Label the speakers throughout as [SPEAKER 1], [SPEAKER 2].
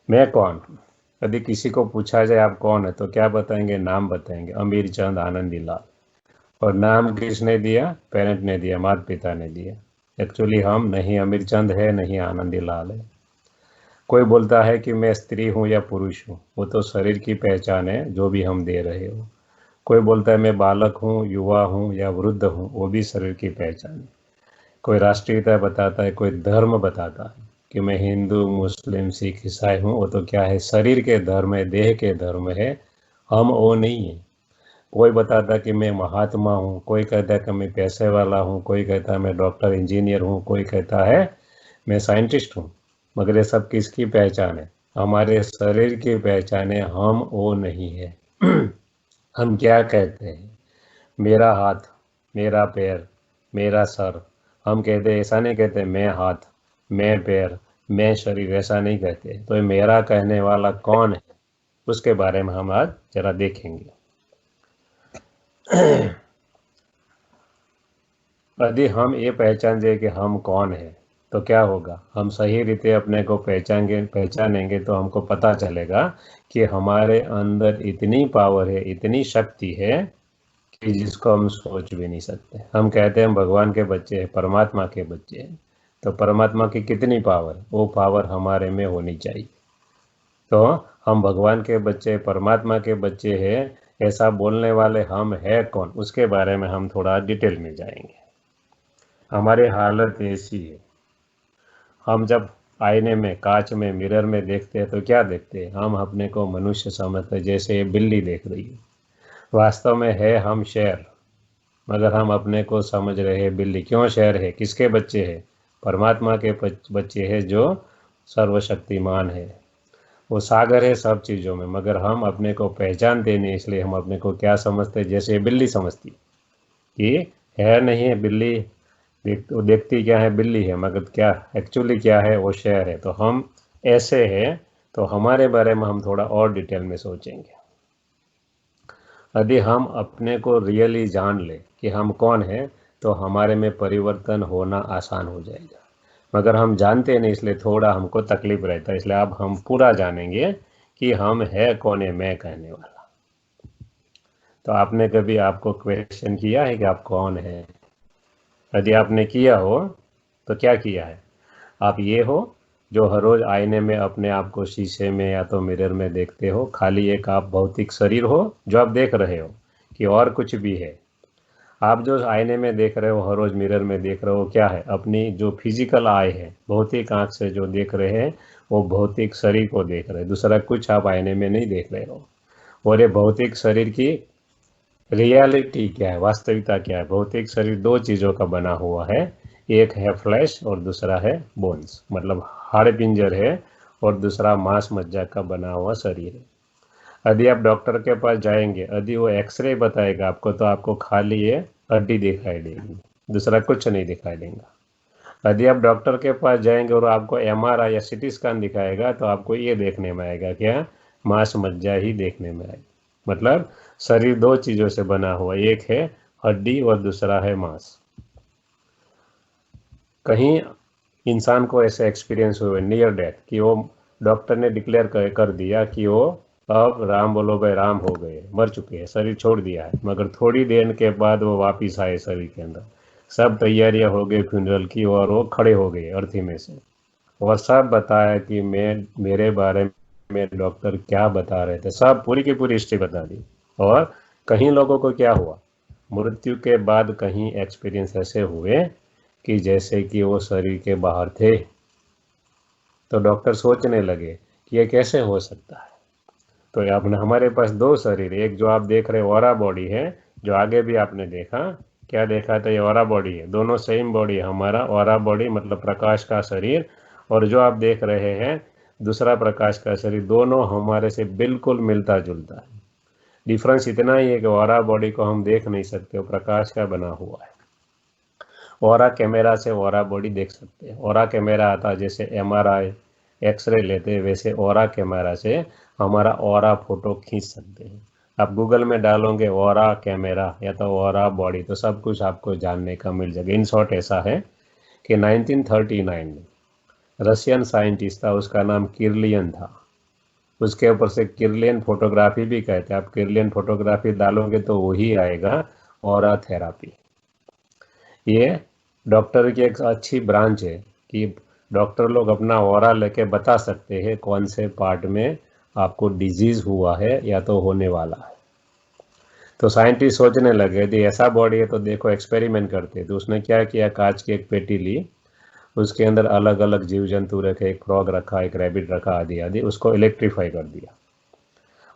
[SPEAKER 1] मैं कौन? यदि किसी को पूछा जाए आप कौन है तो क्या बताएंगे? नाम बताएंगे, अमीर चंद आनंदी लाल। और नाम किसने दिया? पेरेंट ने दिया, माता पिता ने दिया। एक्चुअली हम नहीं अमीर चंद है, नहीं आनंदी लाल है। कोई बोलता है कि मैं स्त्री हूँ या पुरुष हूँ, वो तो शरीर की पहचान है जो भी हम दे रहे हो। कोई बोलता है मैं बालक हूँ, युवा हूँ या वृद्ध हूँ, वो भी शरीर की पहचान है। कोई राष्ट्रीयता बताता है, कोई धर्म बताता है कि मैं हिंदू मुस्लिम सिख ईसाई हूँ, वो तो क्या है? शरीर के धर्म है, देह के धर्म है, हम वो नहीं है। कोई बताता है कि मैं महात्मा हूँ, कोई कहता है कि मैं पैसे वाला हूँ, कोई कहता है मैं डॉक्टर इंजीनियर हूँ, कोई कहता है मैं साइंटिस्ट हूँ। मगर ये सब किसकी पहचान है? हमारे शरीर की पहचान है, हम वो नहीं है। हम क्या कहते हैं? मेरा हाथ, मेरा पैर, मेरा सर। हम कहते हैं, ऐसा नहीं कहते मैं हाथ, मैं पैर, मैं शरीर, ऐसा नहीं कहते। तो ये मेरा कहने वाला कौन है, उसके बारे में हम आज जरा देखेंगे। यदि हम ये पहचान जाए कि हम कौन है तो क्या होगा? हम सही रीते अपने को पहचानेंगे तो हमको पता चलेगा कि हमारे अंदर इतनी पावर है, इतनी शक्ति है कि जिसको हम सोच भी नहीं सकते। हम कहते हैं हम भगवान के बच्चे हैं, परमात्मा के बच्चे हैं। तो परमात्मा की कितनी पावर है? वो पावर हमारे में होनी चाहिए। तो हम भगवान के बच्चे, परमात्मा के बच्चे हैं, ऐसा बोलने वाले हम है कौन, उसके बारे में हम थोड़ा डिटेल में जाएंगे। हमारी हालत ऐसी है, हम जब आईने में, कांच में, मिरर में देखते हैं तो क्या देखते हैं? हम अपने को मनुष्य समझते हैं, जैसे ये बिल्ली देख रही है। वास्तव में है हम शेर, मगर हम अपने को समझ रहे हैं बिल्ली। क्यों शेर है? किसके बच्चे हैं? परमात्मा के बच्चे हैं जो सर्वशक्तिमान है। वो सागर है सब चीज़ों में, मगर हम अपने को पहचानते नहीं, इसलिए हम अपने को क्या समझते हैं? जैसे बिल्ली समझती कि है नहीं है बिल्ली। वो देखती क्या है? बिल्ली है, मगर क्या एक्चुअली क्या है? वो शेर है। तो हम ऐसे हैं। तो हमारे बारे में हम थोड़ा और डिटेल में सोचेंगे। यदि हम अपने को रियली जान ले कि हम कौन है तो हमारे में परिवर्तन होना आसान हो जाएगा। मगर हम जानते नहीं, इसलिए थोड़ा हमको तकलीफ रहता है। इसलिए अब हम पूरा जानेंगे कि हम है कौन है, मैं कहने वाला। तो आपने कभी आपको क्वेश्चन किया है कि आप कौन है? यदि आपने किया हो तो क्या किया है? आप ये हो जो हर रोज आईने में अपने आप को शीशे में या तो मिरर में देखते हो। खाली एक आप भौतिक शरीर हो जो आप देख रहे हो, कि और कुछ भी है? आप जो आईने में देख रहे हो, हर रोज मिरर में देख रहे हो, क्या है? अपनी जो फिजिकल आई है, भौतिक आंख से जो देख रहे हैं, वो भौतिक शरीर को देख रहे हैं। दूसरा कुछ आप आईने में नहीं देख रहे हो। और ये भौतिक शरीर की रियलिटी क्या है, वास्तविकता क्या है? भौतिक शरीर दो चीज़ों का बना हुआ है। एक है फ्लैश और दूसरा है बोन्स, मतलब हाड़ पिंजर है। और दूसरा मांस मज्जा का बना हुआ शरीर है। यदि आप डॉक्टर के पास जाएंगे, यदि वो एक्सरे बताएगा आपको तो आपको खाली ये हड्डी दिखाई देगी, दूसरा कुछ नहीं दिखाई देगा। यदि आप डॉक्टर के पास जाएंगे और आपको एमआरआई या सिटी स्कैन दिखाएगा तो आपको ये देखने में आएगा, क्या? मांस मज्जा ही देखने में आएगा। मतलब शरीर दो चीज़ों से बना हुआ, एक है हड्डी और दूसरा है मांस। कहीं इंसान को ऐसे एक्सपीरियंस हुए नियर डेथ कि वो डॉक्टर ने डिक्लेयर कर दिया कि वो अब राम बोलो भाई राम हो गए, मर चुके हैं, शरीर छोड़ दिया है। मगर थोड़ी देर के बाद वो वापिस आए शरीर के अंदर, सब तैयारियां हो गई फ्यूनरल की, और वो खड़े हो गए अर्थी में से। और सब बताया कि मैं, मेरे बारे में डॉक्टर क्या बता रहे थे, सब पूरी की पूरी हिस्ट्री बता दी। और कहीं लोगों को क्या हुआ, मृत्यु के बाद कहीं एक्सपीरियंस ऐसे हुए कि जैसे कि वो शरीर के बाहर थे। तो डॉक्टर सोचने लगे कि ये कैसे हो सकता है। तो आपने, हमारे पास दो शरीर, एक जो आप देख रहे ऑरा बॉडी है, जो आगे भी आपने देखा, क्या देखा था? ये ऑरा बॉडी है, दोनों सेम बॉडी है। हमारा ऑरा बॉडी मतलब प्रकाश का शरीर, और जो आप देख रहे हैं दूसरा प्रकाश का शरीर, दोनों हमारे से बिल्कुल मिलता जुलता है। डिफरेंस इतना ही है कि ऑरा बॉडी को हम देख नहीं सकते, वो प्रकाश का बना हुआ है। ऑरा कैमरा से ऑरा बॉडी देख सकते हैं। ऑरा कैमरा आता है, जैसे एमआरआई एक्सरे लेते हैं, वैसे ऑरा कैमरा से हमारा ऑरा फोटो खींच सकते हैं। आप गूगल में डालोगे ऑरा कैमरा या तो ऑरा बॉडी, तो सब कुछ आपको जानने का मिल जाएगा। इन शॉर्ट ऐसा है कि 1939 में रशियन साइंटिस्ट था, उसका नाम किरलियन था। उसके ऊपर से किरलियन फोटोग्राफी भी कहते हैं। आप किरलियन फोटोग्राफी डालोगे तो वही आएगा ऑरा थेरापी। ये डॉक्टर की एक अच्छी ब्रांच है कि डॉक्टर लोग अपना ऑरा लेके बता सकते हैं कौन से पार्ट में आपको डिजीज हुआ है या तो होने वाला है। तो साइंटिस्ट सोचने लगे यदि ऐसा बॉडी है तो देखो एक्सपेरिमेंट करते। तो उसने क्या किया, कांच की एक पेटी ली, उसके अंदर अलग अलग जीव जंतु रखे, एक फ्रॉग रखा, एक रैबिट रखा, आदि आदि, उसको इलेक्ट्रीफाई कर दिया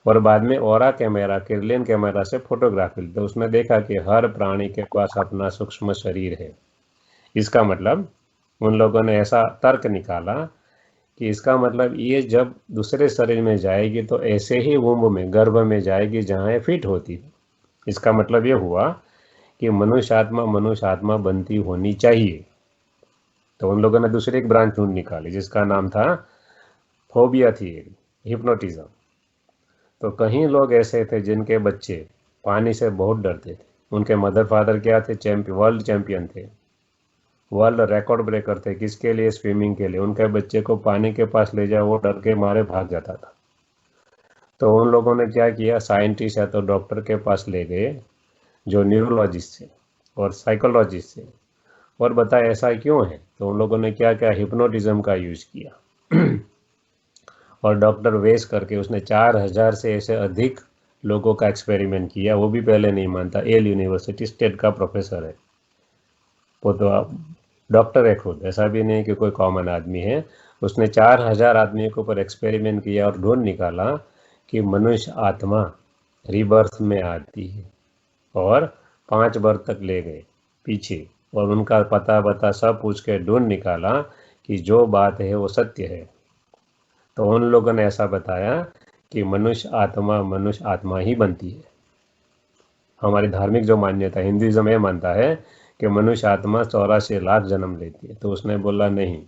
[SPEAKER 1] और बाद में ऑरा कैमरा, किरलियन कैमरा से फोटोग्राफी ली। तो उसने देखा कि हर प्राणी के पास अपना सूक्ष्म शरीर है। इसका मतलब उन लोगों ने ऐसा तर्क निकाला कि इसका मतलब ये जब दूसरे शरीर में जाएगी तो ऐसे ही वुम्ब में, गर्भ में जाएगी जहाँ ये फिट होती है। इसका मतलब ये हुआ कि मनुष्य आत्मा बनती होनी चाहिए। तो उन लोगों ने दूसरी एक ब्रांच ढूंढ निकाली जिसका नाम था फोबिया थियरी, हिप्नोटिज्म। तो कहीं लोग ऐसे थे जिनके बच्चे पानी से बहुत डरते थे। उनके मदर फादर क्या थे, वर्ल्ड चैंपियन थे, वर्ल्ड रिकॉर्ड ब्रेकर थे। किसके लिए? स्विमिंग के लिए। उनके बच्चे को पानी के पास ले जाओ, वो डर के मारे भाग जाता था। तो उन लोगों ने क्या किया, साइंटिस्ट या तो डॉक्टर के पास ले गए जो न्यूरोलॉजिस्ट थे और साइकोलॉजिस्ट थे, और बताया ऐसा क्यों है। तो उन लोगों ने क्या किया, हिप्नोटिज्म का यूज किया और डॉक्टर वेस करके उसने 4000 से ऐसे अधिक लोगों का एक्सपेरिमेंट किया। वो भी पहले नहीं मानता, येल यूनिवर्सिटी स्टेट का प्रोफेसर है वो, तो डॉक्टर है खुद, ऐसा भी नहीं कि कोई कॉमन आदमी है। उसने 4000 आदमियों के ऊपर एक्सपेरिमेंट किया और ढूंढ निकाला कि मनुष्य आत्मा रीबर्थ में आती है, और 5 वर्ष तक ले गए पीछे और उनका पता बता सब पूछ के ढूंढ निकाला कि जो बात है वो सत्य है। तो उन लोगों ने ऐसा बताया कि मनुष्य आत्मा ही बनती है। हमारी धार्मिक जो मान्यता, हिंदुइज्म ये मानता है कि मनुष्य आत्मा 84 लाख जन्म लेती है। तो उसने बोला नहीं,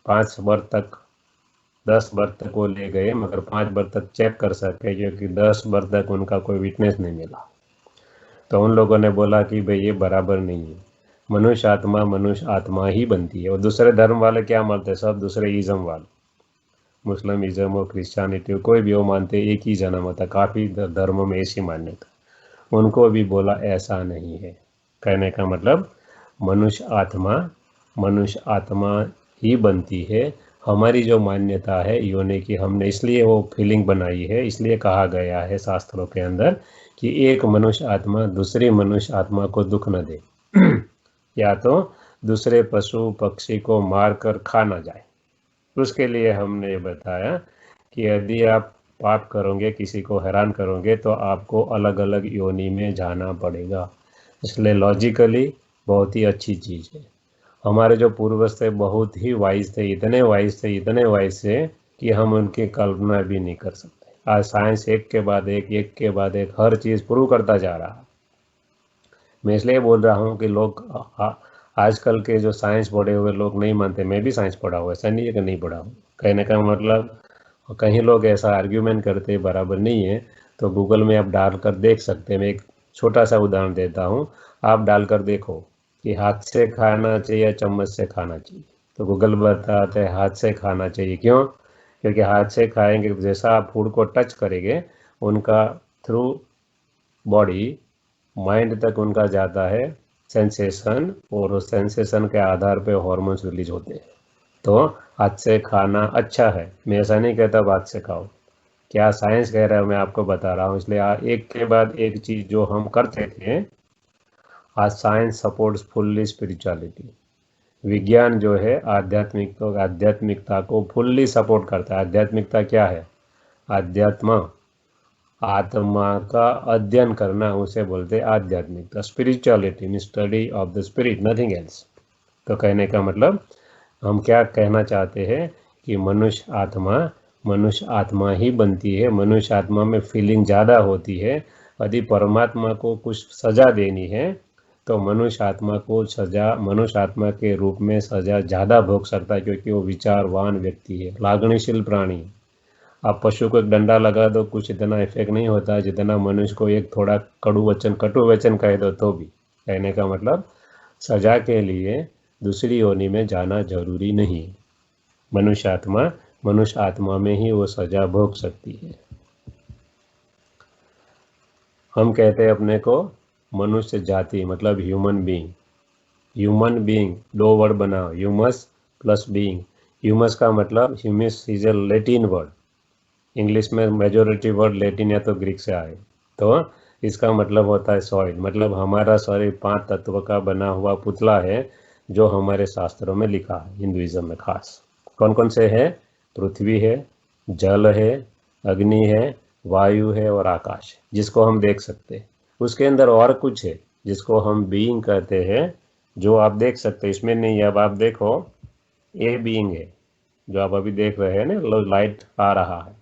[SPEAKER 1] 5 वर्ष तक, 10 वर्ष तक वो ले गए, मगर 5 वर्ष तक चेक कर सके, क्योंकि 10 वर्ष तक उनका कोई विटनेस नहीं मिला। तो उन लोगों ने बोला कि भाई ये बराबर नहीं है, मनुष्य आत्मा ही बनती है। और दूसरे धर्म वाले क्या मानते हैं, सब दूसरे इज्म वाले, मुस्लिम इज्म और क्रिश्चियनिटी, कोई भी वो मानते एक ही जन्म होता। काफ़ी धर्मों में ऐसी मान्यता, उनको भी बोला ऐसा नहीं है। कहने का मतलब मनुष्य आत्मा ही बनती है। हमारी जो मान्यता है योनि की, हमने इसलिए वो फीलिंग बनाई है, इसलिए कहा गया है शास्त्रों के अंदर कि एक मनुष्य आत्मा दूसरी मनुष्य आत्मा को दुख न दे या तो दूसरे पशु पक्षी को मार कर खा ना जाए। उसके लिए हमने बताया कि यदि आप पाप करोगे, किसी को हैरान करोगे, तो आपको अलग अलग योनि में जाना पड़ेगा। इसलिए लॉजिकली बहुत ही अच्छी चीज़ है। हमारे जो पूर्वज थे बहुत ही वाइज थे, इतने वाइज थे कि हम उनकी कल्पना भी नहीं कर सकते। आज साइंस एक के बाद एक हर चीज़ प्रूव करता जा रहा है। मैं इसलिए बोल रहा हूँ कि लोग आजकल के जो साइंस पढ़े हुए लोग नहीं मानते। मैं भी साइंस पढ़ा हुआ, ऐसा नहीं है कि नहीं पढ़ा हूँ। कहने का मतलब कहीं लोग ऐसा आर्ग्यूमेंट करते बराबर नहीं है, तो गूगल में आप डालकर देख सकते हैं। मैं एक छोटा सा उदाहरण देता हूँ, आप डालकर देखो कि हाथ से खाना चाहिए या चम्मच से खाना चाहिए। तो गूगल बताते हैं हाथ से खाना चाहिए। क्यों? क्योंकि हाथ से खाएंगे, जैसा आप फूड को टच करेंगे, उनका थ्रू बॉडी माइंड तक उनका जाता है सेंसेशन, और उस सेंसेशन के आधार पे हार्मोन्स रिलीज होते हैं। तो हाथ से खाना अच्छा है, मैं ऐसा नहीं कहता हाथ से खाओ। क्या साइंस कह रहा है मैं आपको बता रहा हूँ। इसलिए एक के बाद एक चीज़ जो हम करते थे, आज साइंस सपोर्ट्स फुल्ली स्पिरिचुअलिटी। विज्ञान जो है आध्यात्मिकता को फुल्ली सपोर्ट करता है। आध्यात्मिकता क्या है? आध्यात्म, आत्मा का अध्ययन करना, उसे बोलते हैं आध्यात्मिकता। Spirituality mean study of the spirit, nothing else. तो कहने का मतलब हम क्या कहना चाहते हैं कि मनुष्य आत्मा ही बनती है। मनुष्य आत्मा में फीलिंग ज़्यादा होती है। यदि परमात्मा को कुछ सज़ा देनी है तो मनुष्य आत्मा के रूप में सज़ा ज़्यादा भोग सकता है, क्योंकि वो विचारवान व्यक्ति है, लागणशील प्राणी है। आप पशु को एक डंडा लगा दो, कुछ इतना इफेक्ट नहीं होता जितना मनुष्य को एक थोड़ा कटु वचन कह दो तो भी। कहने का मतलब सजा के लिए दूसरी योनि में जाना जरूरी नहीं। मनुष्य आत्मा मनुष्य आत्मा में ही वो सजा भोग सकती है। हम कहते हैं अपने को मनुष्य जाति, मतलब ह्यूमन बीइंग। ह्यूमन बीइंग, दो वर्ड बनाओ, ह्यूमस प्लस बीइंग। ह्यूमस का मतलब, humus is a Latin word, English में मेजोरिटी वर्ड लैटिन या तो ग्रीक से आए, तो इसका मतलब होता है सॉइल। मतलब हमारा शरीर 5 तत्व का बना हुआ पुतला है, जो हमारे शास्त्रों में लिखा है, हिंदुइज्म में खास। कौन कौन से है? पृथ्वी है, जल है, अग्नि है, वायु है और आकाश है, जिसको हम देख सकते हैं। उसके अंदर और कुछ है जिसको हम बीइंग कहते हैं, जो आप देख सकते हैं, इसमें नहीं है। अब आप देखो, ये बीइंग है जो आप अभी देख रहे हैं ना, लाइट आ रहा है,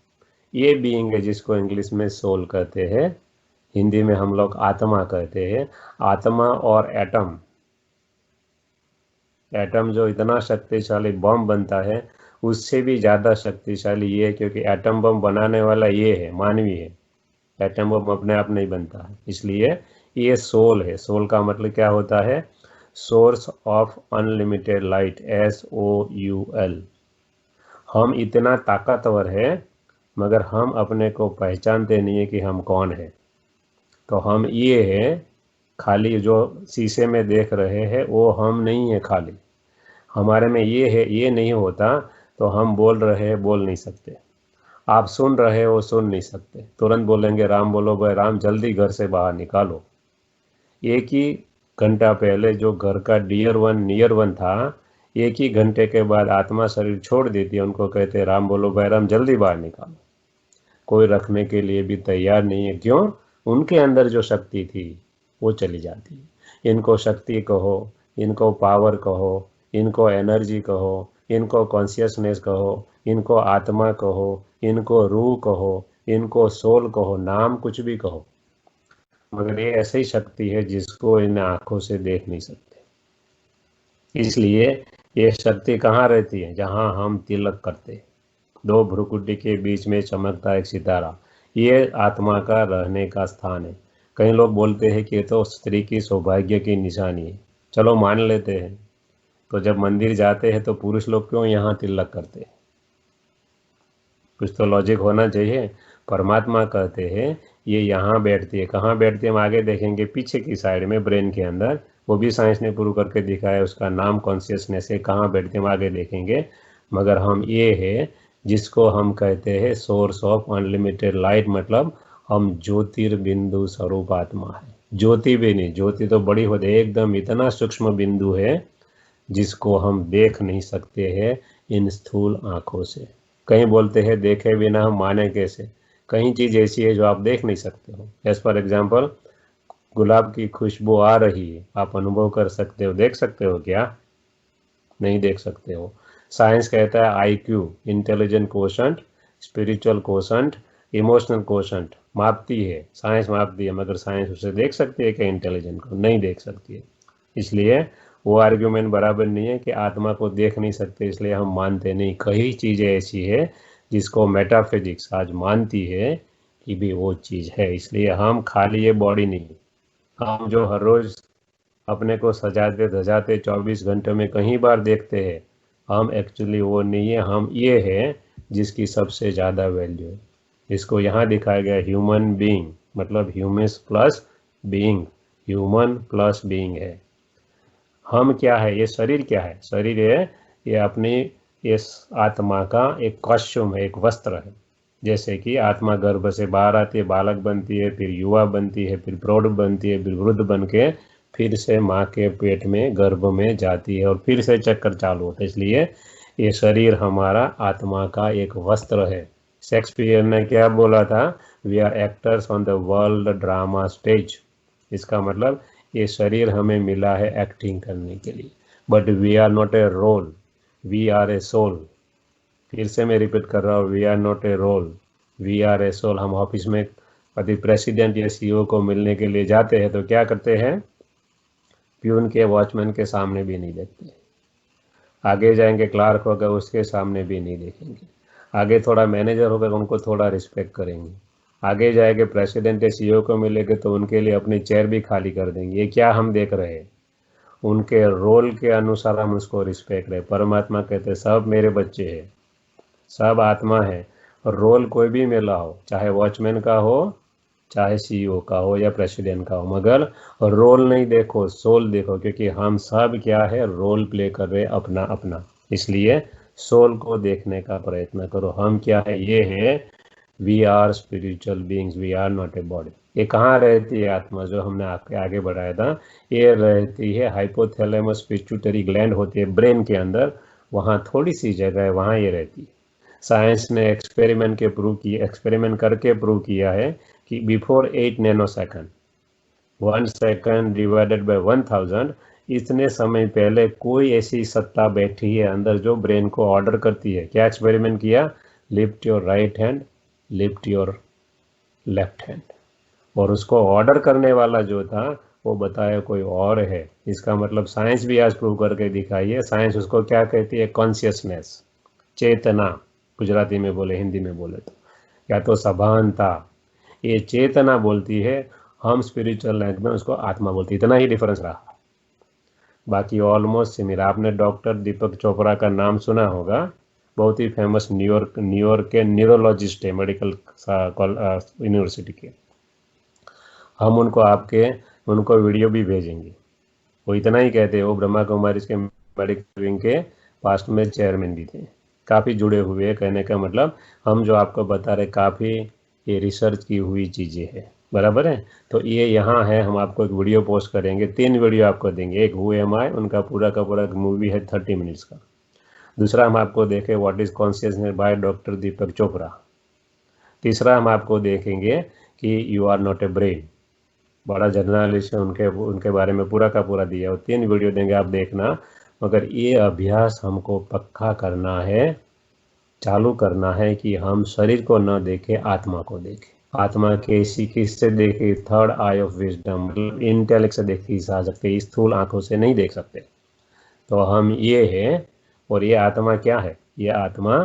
[SPEAKER 1] ये बीइंग है जिसको इंग्लिश में सोल कहते हैं, हिंदी में हम लोग आत्मा कहते हैं। आत्मा और एटम, एटम जो इतना शक्तिशाली बम बनता है, उससे भी ज़्यादा शक्तिशाली ये है, क्योंकि एटम बम बनाने वाला ये है, मानवी है। एटम बम अपने आप नहीं बनता है, इसलिए ये सोल है। सोल का मतलब क्या होता है? Source of unlimited light, SOUL। हम इतना ताकतवर है, मगर हम अपने को पहचानते नहीं है कि हम कौन है। तो हम ये है, खाली जो शीशे में देख रहे हैं वो हम नहीं है। खाली हमारे में ये है, ये नहीं होता तो हम बोल रहे हैं, बोल नहीं सकते। आप सुन रहे हो, सुन नहीं सकते। तुरंत बोलेंगे राम बोलो भाई राम, जल्दी घर से बाहर निकालो। एक ही घंटा पहले जो घर का डियर वन, नियर वन था, एक ही घंटे के बाद आत्मा शरीर छोड़ देती है, उनको कहते हैं राम बोलो भाई राम, जल्दी बाहर निकालो। कोई रखने के लिए भी तैयार नहीं है। क्यों? उनके अंदर जो शक्ति थी वो चली जाती है। इनको शक्ति कहो, इनको पावर कहो, इनको एनर्जी कहो, इनको कॉन्शियसनेस कहो, इनको आत्मा कहो, इनको रूह कहो, इनको सोल कहो, नाम कुछ भी कहो, मगर ये ऐसी शक्ति है जिसको इन आंखों से देख नहीं सकते। इसलिए ये शक्ति कहाँ रहती है? जहाँ हम तिलक करते हैं, दो भ्रुकुटी के बीच में चमकता एक सितारा, ये आत्मा का रहने का स्थान है। कई लोग बोलते हैं कि ये तो स्त्री की सौभाग्य की निशानी है। चलो मान लेते हैं, तो जब मंदिर जाते हैं तो पुरुष लोग क्यों यहाँ तिलक करते हैं? कुछ तो लॉजिक होना चाहिए। परमात्मा कहते हैं ये यहाँ बैठती है। कहाँ बैठती है? हम आगे देखेंगे, पीछे की साइड में, ब्रेन के अंदर। वो भी साइंस ने प्रूव करके दिखाया, उसका नाम कॉन्शियसनेस है। कहाँ बैठती है हम आगे देखेंगे। मगर हम ये है जिसको हम कहते हैं सोर्स ऑफ अनलिमिटेड लाइट, मतलब हम ज्योतिर्बिंदु स्वरूप आत्मा है। ज्योति भी नहीं, ज्योति तो बड़ी होती है, एकदम इतना सूक्ष्म बिंदु है जिसको हम देख नहीं सकते हैं इन स्थूल आंखों से। कहीं बोलते हैं देखे बिना हम माने कैसे? कहीं चीज़ ऐसी है जो आप देख नहीं सकते हो। एज फॉर एग्जाम्पल, गुलाब की खुशबू आ रही है, आप अनुभव कर सकते हो, देख सकते हो क्या? नहीं देख सकते हो। साइंस कहता है IQ, intelligent quotient, spiritual quotient, emotional quotient मापती है, साइंस मापती है, मगर साइंस उसे देख सकती है क्या? इंटेलिजेंट को नहीं देख सकती है। इसलिए वो आर्ग्यूमेंट बराबर नहीं है कि आत्मा को देख नहीं सकते इसलिए हम मानते नहीं। कई चीज़ें ऐसी है जिसको मेटाफिजिक्स आज मानती है कि भी वो चीज़ है। इसलिए हम खाली ये बॉडी नहीं, हम जो हर रोज़ अपने को सजाते धजाते 24 घंटे में कहीं बार देखते हैं, हम एक्चुअली वो नहीं है। हम ये है जिसकी सबसे ज़्यादा वैल्यू है। इसको यहाँ दिखाया गया ह्यूमन बीइंग, मतलब humus plus being, human plus being है। हम क्या है? ये शरीर क्या है? शरीर है ये अपनी इस आत्मा का एक कॉस्ट्यूम है, एक वस्त्र है। जैसे कि आत्मा गर्भ से बाहर आती है, बालक बनती है, फिर युवा बनती है, फिर प्रौढ़ बनती है, फिर वृद्ध बन के फिर से माँ के पेट में, गर्भ में जाती है, और फिर से चक्कर चालू होता है। इसलिए ये शरीर हमारा आत्मा का एक वस्त्र है। शेक्सपियर ने क्या बोला था? We are actors on the world drama stage. इसका मतलब ये शरीर हमें मिला है एक्टिंग करने के लिए, but we are not a role, we are a soul. फिर से मैं रिपीट कर रहा हूँ, we are not a role, we are a soul. हम ऑफिस में कभी प्रेसिडेंट या CEO को मिलने के लिए जाते हैं तो क्या करते हैं? प्यून के, वॉचमैन के सामने भी नहीं देखते। आगे जाएंगे, क्लार्क होगा उसके सामने भी नहीं देखेंगे। आगे थोड़ा मैनेजर होगा, उनको थोड़ा रिस्पेक्ट करेंगे। आगे जाएंगे, प्रेसिडेंट या CEO को मिलेंगे तो उनके लिए अपनी चेयर भी खाली कर देंगे। ये क्या हम देख रहे हैं? उनके रोल के अनुसार हम उसको रिस्पेक्ट रहे। परमात्मा कहते हैं सब मेरे बच्चे हैं, सब आत्मा है। और रोल कोई भी मिला हो, चाहे वॉचमैन का हो, चाहे सीईओ का हो या प्रेसिडेंट का हो, मगर रोल नहीं देखो, सोल देखो, क्योंकि हम सब क्या है, रोल प्ले कर रहे अपना अपना। इसलिए सोल को देखने का प्रयत्न करो। हम क्या है, ये है we are spiritual beings, we are not a body. ये कहाँ रहती है आत्मा, जो हमने आपके आगे बढ़ाया था, ये रहती है हाइपोथैलेमस पिट्यूटरी ग्लैंड होती है ब्रेन के अंदर, वहाँ थोड़ी सी जगह है, वहाँ ये रहती है। साइंस ने एक्सपेरिमेंट करके प्रूव किया है कि before 8 nanosecond, 1 second divided by 1000, इतने समय पहले कोई ऐसी सत्ता बैठी है अंदर जो ब्रेन को ऑर्डर करती है। क्या एक्सपेरिमेंट किया? Lift your right hand, lift your left hand. और उसको ऑर्डर करने वाला जो था वो बताया कोई और है। इसका मतलब साइंस भी आज प्रूव करके दिखाई है। साइंस उसको क्या कहती है? कॉन्शियसनेस, चेतना, गुजराती में बोले, हिंदी में बोले तो सभानता, ये चेतना बोलती है। हम स्पिरिचुअल लैंग्वेज में उसको आत्मा बोलते, इतना ही डिफरेंस रहा। बाकी ऑलमोस्ट सिमिलर। आपने डॉक्टर दीपक चोपड़ा का नाम सुना होगा, बहुत ही फेमस न्यूयॉर्क के न्यूरोलॉजिस्ट है, मेडिकल यूनिवर्सिटी के। हम उनको वीडियो भी भेजेंगे। वो इतना ही कहते हैं, वो ब्रह्मा कुमारी के मेडिकल विंग के पास्ट में चेयरमैन भी थे, काफ़ी जुड़े हुए हैं। कहने का मतलब हम जो आपको बता रहे काफ़ी ये रिसर्च की हुई चीज़ें हैं, बराबर है। तो ये यहाँ है, हम आपको एक वीडियो पोस्ट करेंगे, 3 वीडियो आपको देंगे। एक हु एम आई, उनका पूरा का पूरा मूवी है 30 मिनट्स का। दूसरा हम आपको देखें what is consciousness by doctor Deepak Chopra. तीसरा हम आपको देखेंगे कि you are not a brain, बड़ा जर्नलिस्ट है, उनके बारे में पूरा का पूरा दिया। और 3 वीडियो देंगे, आप देखना। मगर ये अभ्यास हमको पक्का करना है, चालू करना है कि हम शरीर को न देखें, आत्मा को देखें। आत्मा कैसी, किससे देखे? थर्ड आई ऑफ विजडम, मतलब इंटेलेक्ट से देखी जा सकते, स्थूल आंखों से नहीं देख सकते। तो हम ये है। और ये आत्मा क्या है? ये आत्मा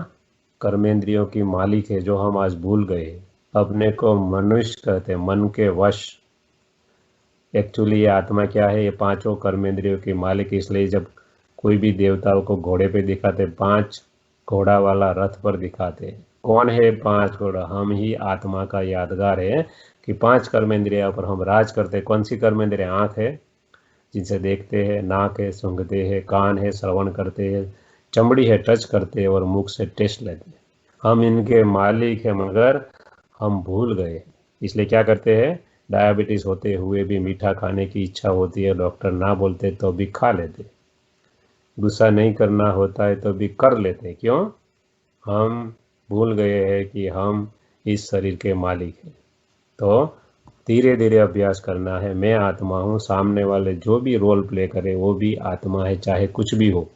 [SPEAKER 1] कर्मेंद्रियों की मालिक है, जो हम आज भूल गए। अपने को मनुष्य कहते हैं, मन के वश। एक्चुअली ये आत्मा क्या है? ये 5 कर्मेंद्रियों की मालिक। इसलिए जब कोई भी देवताओं को घोड़े पे दिखाते, 5 घोड़ा वाला रथ पर दिखाते। कौन है 5 घोड़ा? हम ही आत्मा का यादगार है कि 5 कर्मेंद्रियों पर हम राज करते। कौन सी कर्मेंद्रिय? आँख है, जिनसे देखते हैं, नाक है, सूंघते हैं, कान है, श्रवण करते हैं, चमड़ी है, टच करते हैं, और मुख से टेस्ट लेते हैं। हम इनके मालिक हैं, मगर हम भूल गए। इसलिए क्या करते हैं? डायबिटीज़ होते हुए भी मीठा खाने की इच्छा होती है, डॉक्टर ना बोलते तो भी खा लेते। गुस्सा नहीं करना होता है तो भी कर लेते। क्यों? हम भूल गए हैं कि हम इस शरीर के मालिक हैं। तो धीरे धीरे अभ्यास करना है। मैं आत्मा हूँ, सामने वाले जो भी रोल प्ले करे वो भी आत्मा है, चाहे कुछ भी हो।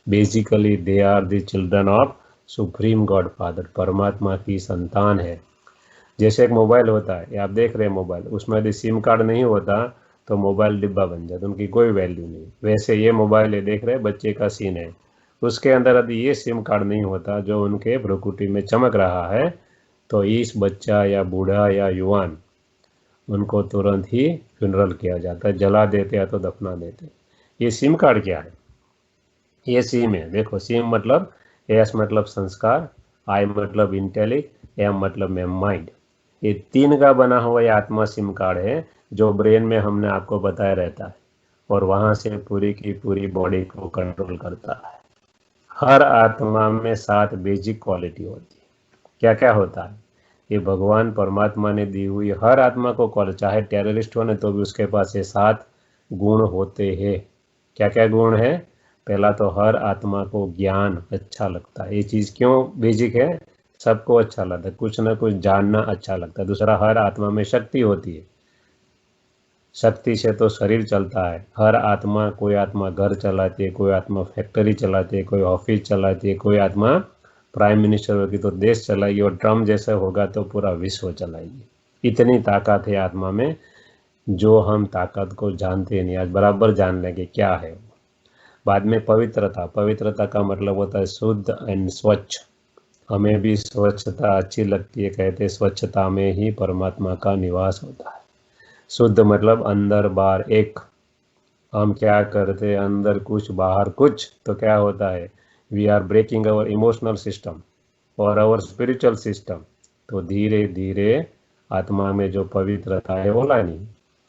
[SPEAKER 1] Basically they are the children of supreme God Father, परमात्मा की संतान है। जैसे एक मोबाइल होता है, ये आप देख रहे हैं मोबाइल, उसमें यदि सिम कार्ड नहीं होता तो मोबाइल डिब्बा बन जाता, उनकी कोई वैल्यू नहीं। वैसे ये मोबाइल ये देख रहे हैं, बच्चे का सीन है, उसके अंदर यदि ये सिम कार्ड नहीं होता जो उनके भ्रुकुटी में चमक रहा है, तो इस बच्चा या बूढ़ा या युवान, उनको तुरंत ही फ्यूनरल किया जाता है, जला देते या तो दफना देते। ये सिम कार्ड क्या है? ये सिम है। देखो, सिम मतलब एस मतलब संस्कार, आई मतलब इंटेलिजेंट, एम मतलब में माइंड। ये 3 का बना हुआ ये आत्मा सिम कार्ड है, जो ब्रेन में हमने आपको बताया रहता है, और वहाँ से पूरी की पूरी बॉडी को कंट्रोल करता है। हर आत्मा में 7 बेसिक क्वालिटी होती है। क्या क्या होता है? ये भगवान परमात्मा ने दी हुई हर आत्मा को क्वालिटी, चाहे टेररिस्ट हो ना तो भी उसके पास ये 7 गुण होते हैं। क्या क्या गुण है? पहला तो हर आत्मा को ज्ञान अच्छा लगता है। ये चीज़ क्यों बेसिक है? सबको अच्छा लगता है, कुछ ना कुछ जानना अच्छा लगता है। दूसरा, हर आत्मा में शक्ति होती है, शक्ति से तो शरीर चलता है। हर आत्मा, कोई आत्मा घर चलाती है, कोई आत्मा फैक्ट्री चलाती है, कोई ऑफिस चलाती है, कोई आत्मा प्राइम मिनिस्टर होगी तो देश चलाएगी, और ट्रम्प जैसा होगा तो पूरा विश्व चलाएगी। इतनी ताकत है आत्मा में, जो हम ताकत को जानते नहीं, आज बराबर जान लेंगे क्या है। बाद में पवित्रता। पवित्रता का मतलब होता है शुद्ध एंड स्वच्छ। हमें भी स्वच्छता अच्छी लगती है, कहते स्वच्छता में ही परमात्मा का निवास होता है। शुद्ध मतलब अंदर बाहर एक। हम क्या करते हैं? अंदर कुछ बाहर कुछ, तो क्या होता है? We are breaking our emotional system. और आवर स्पिरिचुअल सिस्टम, तो धीरे धीरे आत्मा में जो पवित्रता है वो लानी।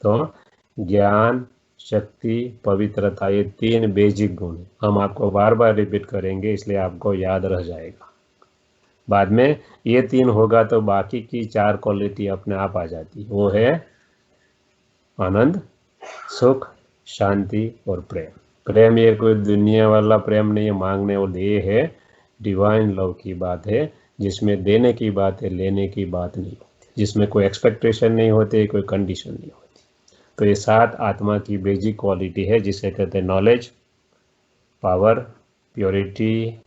[SPEAKER 1] तो ज्ञान, शक्ति, पवित्रता, ये 3 बेसिक गुण हैं। हम आपको बार बार रिपीट करेंगे इसलिए आपको याद रह जाएगा। बाद में ये 3 होगा तो बाकी की 4 क्वालिटी अपने आप आ जाती। वो है आनंद, सुख, शांति और प्रेम। प्रेम ये कोई दुनिया वाला प्रेम नहीं है, मांगने वाला, ये है डिवाइन लव की बात है, जिसमें देने की बात है, लेने की बात नहीं होती, जिसमें कोई एक्सपेक्टेशन नहीं होती, कोई कंडीशन नहीं होती। तो ये 7 आत्मा की बेसिक क्वालिटी है, जिसे कहते हैं knowledge, power, purity,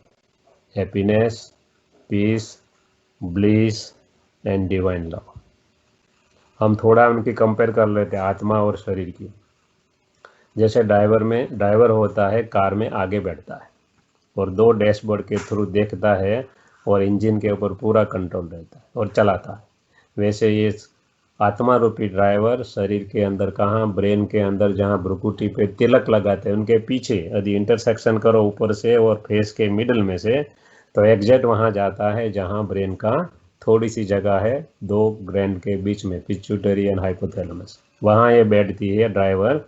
[SPEAKER 1] happiness, peace, bliss and divine love. हम थोड़ा उनकी कंपेयर कर लेते हैं, आत्मा और शरीर की। जैसे ड्राइवर होता है, कार में आगे बैठता है और 2 डैशबोर्ड के थ्रू देखता है और इंजन के ऊपर पूरा कंट्रोल रहता है और चलाता है। वैसे ये आत्मा रूपी ड्राइवर शरीर के अंदर, कहाँ, ब्रेन के अंदर, जहाँ भ्रुकुटी पे तिलक लगाते हैं उनके पीछे यदि इंटरसेक्शन करो ऊपर से और फेस के मिडल में से, तो एग्जैक्ट वहाँ जाता है जहाँ ब्रेन का थोड़ी सी जगह है 2 ग्रैंड के बीच में, पिट्यूटरी एंड हाइपोथैलेमस, वहाँ ये बैठती है ड्राइवर।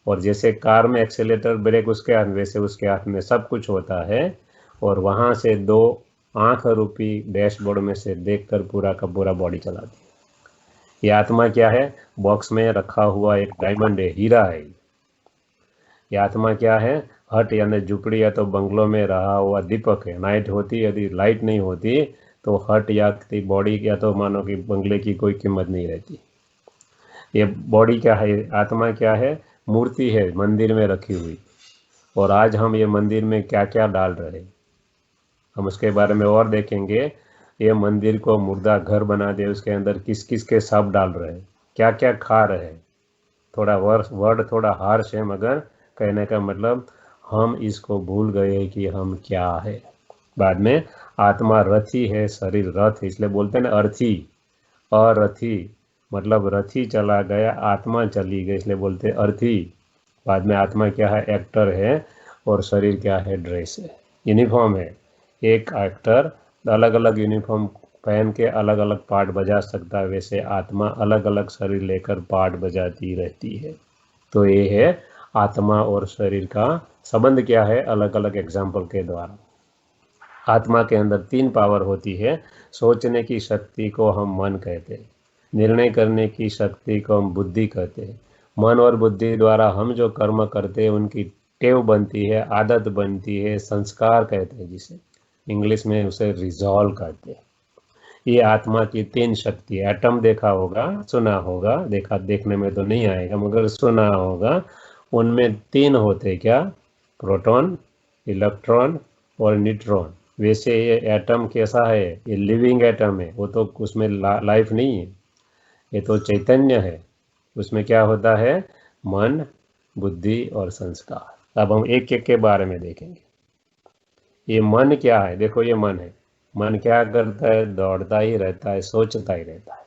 [SPEAKER 1] और जैसे कार में एक्सेलेटर, ब्रेक उसके हाथ में, वैसे उसके हाथ में सब कुछ होता है और वहाँ से 2 आंख रूपी डैशबोर्ड में से देखकर पूरा का पूरा बॉडी चलाती है। ये आत्मा क्या है? बॉक्स में रखा हुआ एक डायमंड है, हीरा है। ये आत्मा क्या है? हट यानी झुपड़ी या तो बंगलों में रहा हुआ दीपक है। नाइट होती, यदि लाइट नहीं होती तो हट या बॉडी या तो मानो कि बंगले की कोई कीमत नहीं रहती। ये बॉडी क्या है? आत्मा क्या है? मूर्ति है मंदिर में रखी हुई। और आज हम ये मंदिर में क्या क्या डाल रहे हैं, हम उसके बारे में और देखेंगे। ये मंदिर को मुर्दा घर बना दे, उसके अंदर किस किस के सब डाल रहे हैं, क्या क्या खा रहे हैं। थोड़ा वर्ड थोड़ा हार्श है, मगर कहने का मतलब हम इसको भूल गए कि हम क्या है। बाद में आत्मा रथी है, शरीर रथ है, इसलिए बोलते हैं ना अर्थी। अरथी मतलब रथी चला गया, आत्मा चली गई, इसलिए बोलते हैं अर्थी। बाद में आत्मा क्या है? एक्टर है और शरीर क्या है? ड्रेस है, यूनिफॉर्म है। एक एक्टर अलग अलग यूनिफॉर्म पहन के अलग अलग पार्ट बजा सकता है, वैसे आत्मा अलग अलग शरीर लेकर पार्ट बजाती रहती है। तो ये है आत्मा और शरीर का संबंध क्या है, अलग अलग एग्जाम्पल के द्वारा। आत्मा के अंदर 3 पावर होती है। सोचने की शक्ति को हम मन कहते हैं, निर्णय करने की शक्ति को हम बुद्धि कहते हैं। मन और बुद्धि द्वारा हम जो कर्म करते हैं उनकी टेव बनती है, आदत बनती है, संस्कार कहते हैं, जिसे इंग्लिश में उसे रिजॉल्व कहते हैं। ये आत्मा की 3 शक्ति है। एटम देखा होगा, सुना होगा, देखने में तो नहीं आएगा मगर सुना होगा। उनमें 3 होते, क्या? प्रोटॉन, इलेक्ट्रॉन और न्यूट्रॉन। वैसे ये एटम कैसा है? ये लिविंग एटम है, वो तो उसमें लाइफ नहीं है, ये तो चैतन्य है। उसमें क्या होता है? मन, बुद्धि और संस्कार। अब हम एक एक के बारे में देखेंगे। ये मन क्या है? देखो ये मन है। मन क्या करता है? दौड़ता ही रहता है, सोचता ही रहता है।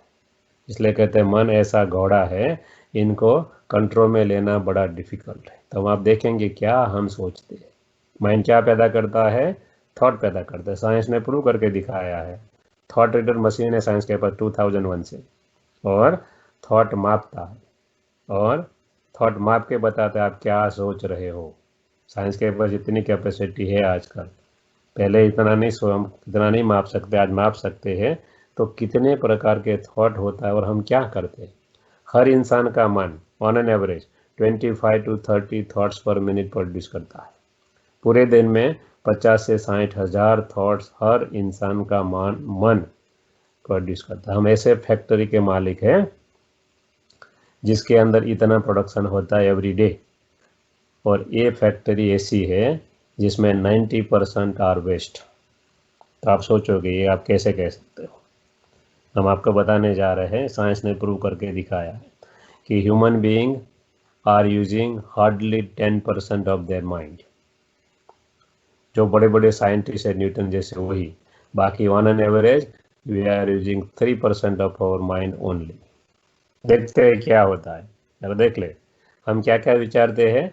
[SPEAKER 1] इसलिए कहते हैं मन ऐसा घोड़ा है, इनको कंट्रोल में लेना बड़ा डिफिकल्ट है। तो हम आप देखेंगे क्या हम सोचते हैं। माइंड क्या पैदा करता है? थॉट पैदा करता है। साइंस ने प्रूव करके दिखाया है। थॉट रीडर मशीन है साइंस के पास 2001 से, और थॉट मापता है और थॉट माप के बताता है आप क्या सोच रहे हो। साइंस के पास इतनी कैपेसिटी है आजकल, पहले इतना नहीं, हम इतना नहीं माप सकते, आज माप सकते हैं। तो कितने प्रकार के थॉट होता है और हम क्या करते हैं। हर इंसान का मन on an average 25 to 30 thoughts पर मिनट प्रोड्यूस करता है। पूरे दिन में 50 से 60 हजार थॉट्स हर इंसान का मन प्रोड्यूस करता है। हम ऐसे फैक्ट्री के मालिक हैं जिसके अंदर इतना प्रोडक्शन होता है एवरी डे। और ये फैक्ट्री ऐसी है जिसमें 90% आर वेस्ट। तो आप सोचोगे ये आप कैसे कह सकते हो। हम आपको बताने जा रहे हैं, साइंस ने प्रूव करके दिखाया है कि human being are using hardly 10% of their mind. जो बड़े बड़े साइंटिस्ट है न्यूटन जैसे, वही। बाकी on an average we are using 3% of our mind only. देखते हैं क्या होता है। अगर देख ले हम क्या क्या विचारते हैं।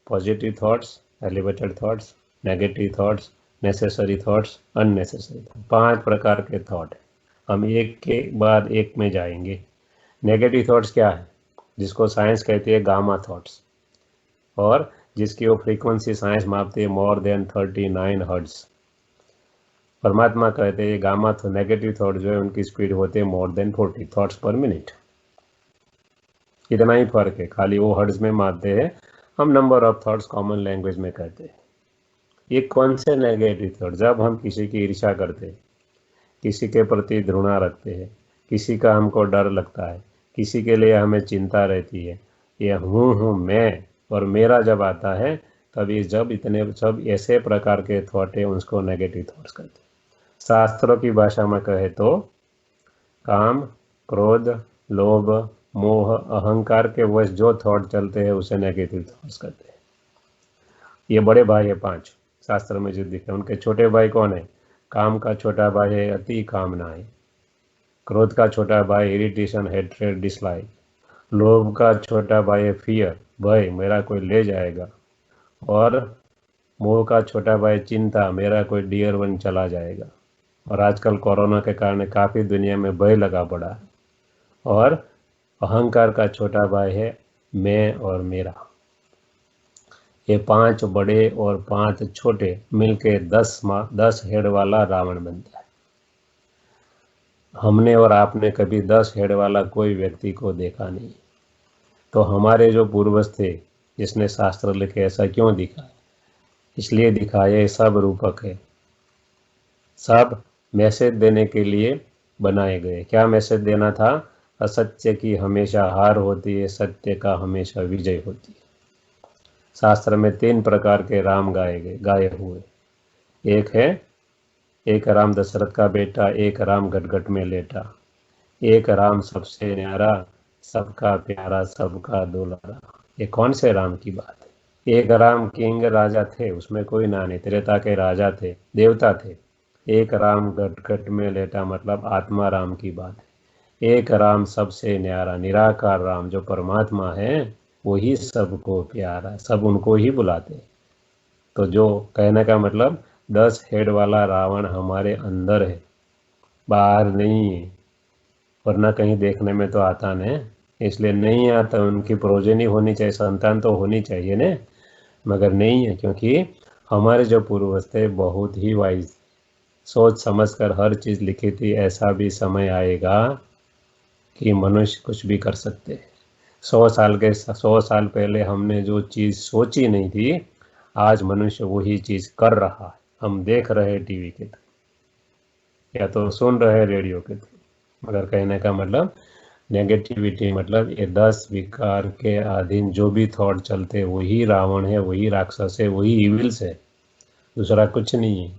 [SPEAKER 1] Positive thoughts, elevated thoughts, negative thoughts, necessary thoughts, unnecessary thought, 5 प्रकार के थॉट है। हम एक के बाद एक में जाएंगे। नेगेटिव थॉट्स क्या है, जिसको साइंस कहती है गामा थॉट्स, और जिसकी वो फ्रीक्वेंसी साइंस मापती है मोर देन 39 हर्ट्ज। परमात्मा कहते हैं गामा तो नेगेटिव थॉट जो है उनकी स्पीड होती है मोर देन 40 थॉट्स पर मिनट। इतना ही फर्क है, खाली वो हर्ट्ज में मापते हैं, हम number of thoughts common language में कहते हैं। ये कौन से नेगेटिव थॉट, जब हम किसी की ईर्ष्या करते हैं, किसी के प्रति घृणा रखते हैं, किसी का हमको डर लगता है, किसी के लिए हमें चिंता रहती है, ये हूँ मैं और मेरा जब आता है, तब ये जब इतने सब ऐसे प्रकार के थॉट है उसको नेगेटिव थॉट्स कहते हैं। शास्त्रों की भाषा में कहे तो काम, क्रोध, लोभ, मोह, अहंकार के वश जो थॉट चलते हैं उसे नेगेटिव थॉट्स कहते हैं। ये बड़े भाई है 5 शास्त्र में जो दिखे, उनके छोटे भाई कौन है? काम का छोटा भाई है अति कामनाएं, क्रोध का छोटा भाई इरिटेशन, हेट्रेड, डिसलाइक, लोभ का छोटा भाई है फियर, भय, मेरा कोई ले जाएगा, और मोह का छोटा भाई चिंता, मेरा कोई डियर वन चला जाएगा। और आजकल कोरोना के कारण काफ़ी दुनिया में भय लगा पड़ा है। और अहंकार का छोटा भाई है मैं और मेरा। ये 5 बड़े और 5 छोटे मिलके 10 हेड वाला रावण बनता है। हमने और आपने कभी 10 हेड वाला कोई व्यक्ति को देखा नहीं। तो हमारे जो पूर्वज थे, जिसने शास्त्र लिखे, ऐसा क्यों दिखा? इसलिए दिखाया, सब रूपक है, सब मैसेज देने के लिए बनाए गए। क्या मैसेज देना था? असत्य की हमेशा हार होती है, सत्य का हमेशा विजय होती है। शास्त्र में 3 प्रकार के राम गाए हुए। एक राम दशरथ का बेटा, एक राम गटगट में लेटा, एक राम सबसे न्यारा, सबका प्यारा, सबका दुलारा। ये कौन से राम की बात है? एक राम किंग राजा थे, उसमें कोई ना नहीं, त्रेता के राजा थे, देवता थे। एक राम गटगट में लेटा मतलब आत्मा राम की बात है। एक राम सबसे न्यारा, निराकार राम जो परमात्मा है, वही सबको प्यारा, सब उनको ही बुलाते। तो जो कहने का मतलब 10 हेड वाला रावण हमारे अंदर है, बाहर नहीं है। वरना कहीं देखने में तो आता नहीं, इसलिए नहीं आता। उनकी प्रोजेनी होनी चाहिए, संतान तो होनी चाहिए ने, मगर नहीं है, क्योंकि हमारे जो पूर्वज थे बहुत ही वाइज, सोच समझकर हर चीज़ लिखी थी। ऐसा भी समय आएगा कि मनुष्य कुछ भी कर सकते हैं। 100 साल पहले हमने जो चीज़ सोची नहीं थी, आज मनुष्य वही चीज़ कर रहा है। हम देख रहे हैं टीवी के थ्रू या तो सुन रहे हैं रेडियो के थ्रू। मगर कहने का मतलब नेगेटिविटी मतलब ये 10 विकार के अधीन जो भी थॉट चलते, वही रावण है, वही राक्षस है, वही इविल्स है, दूसरा कुछ नहीं है।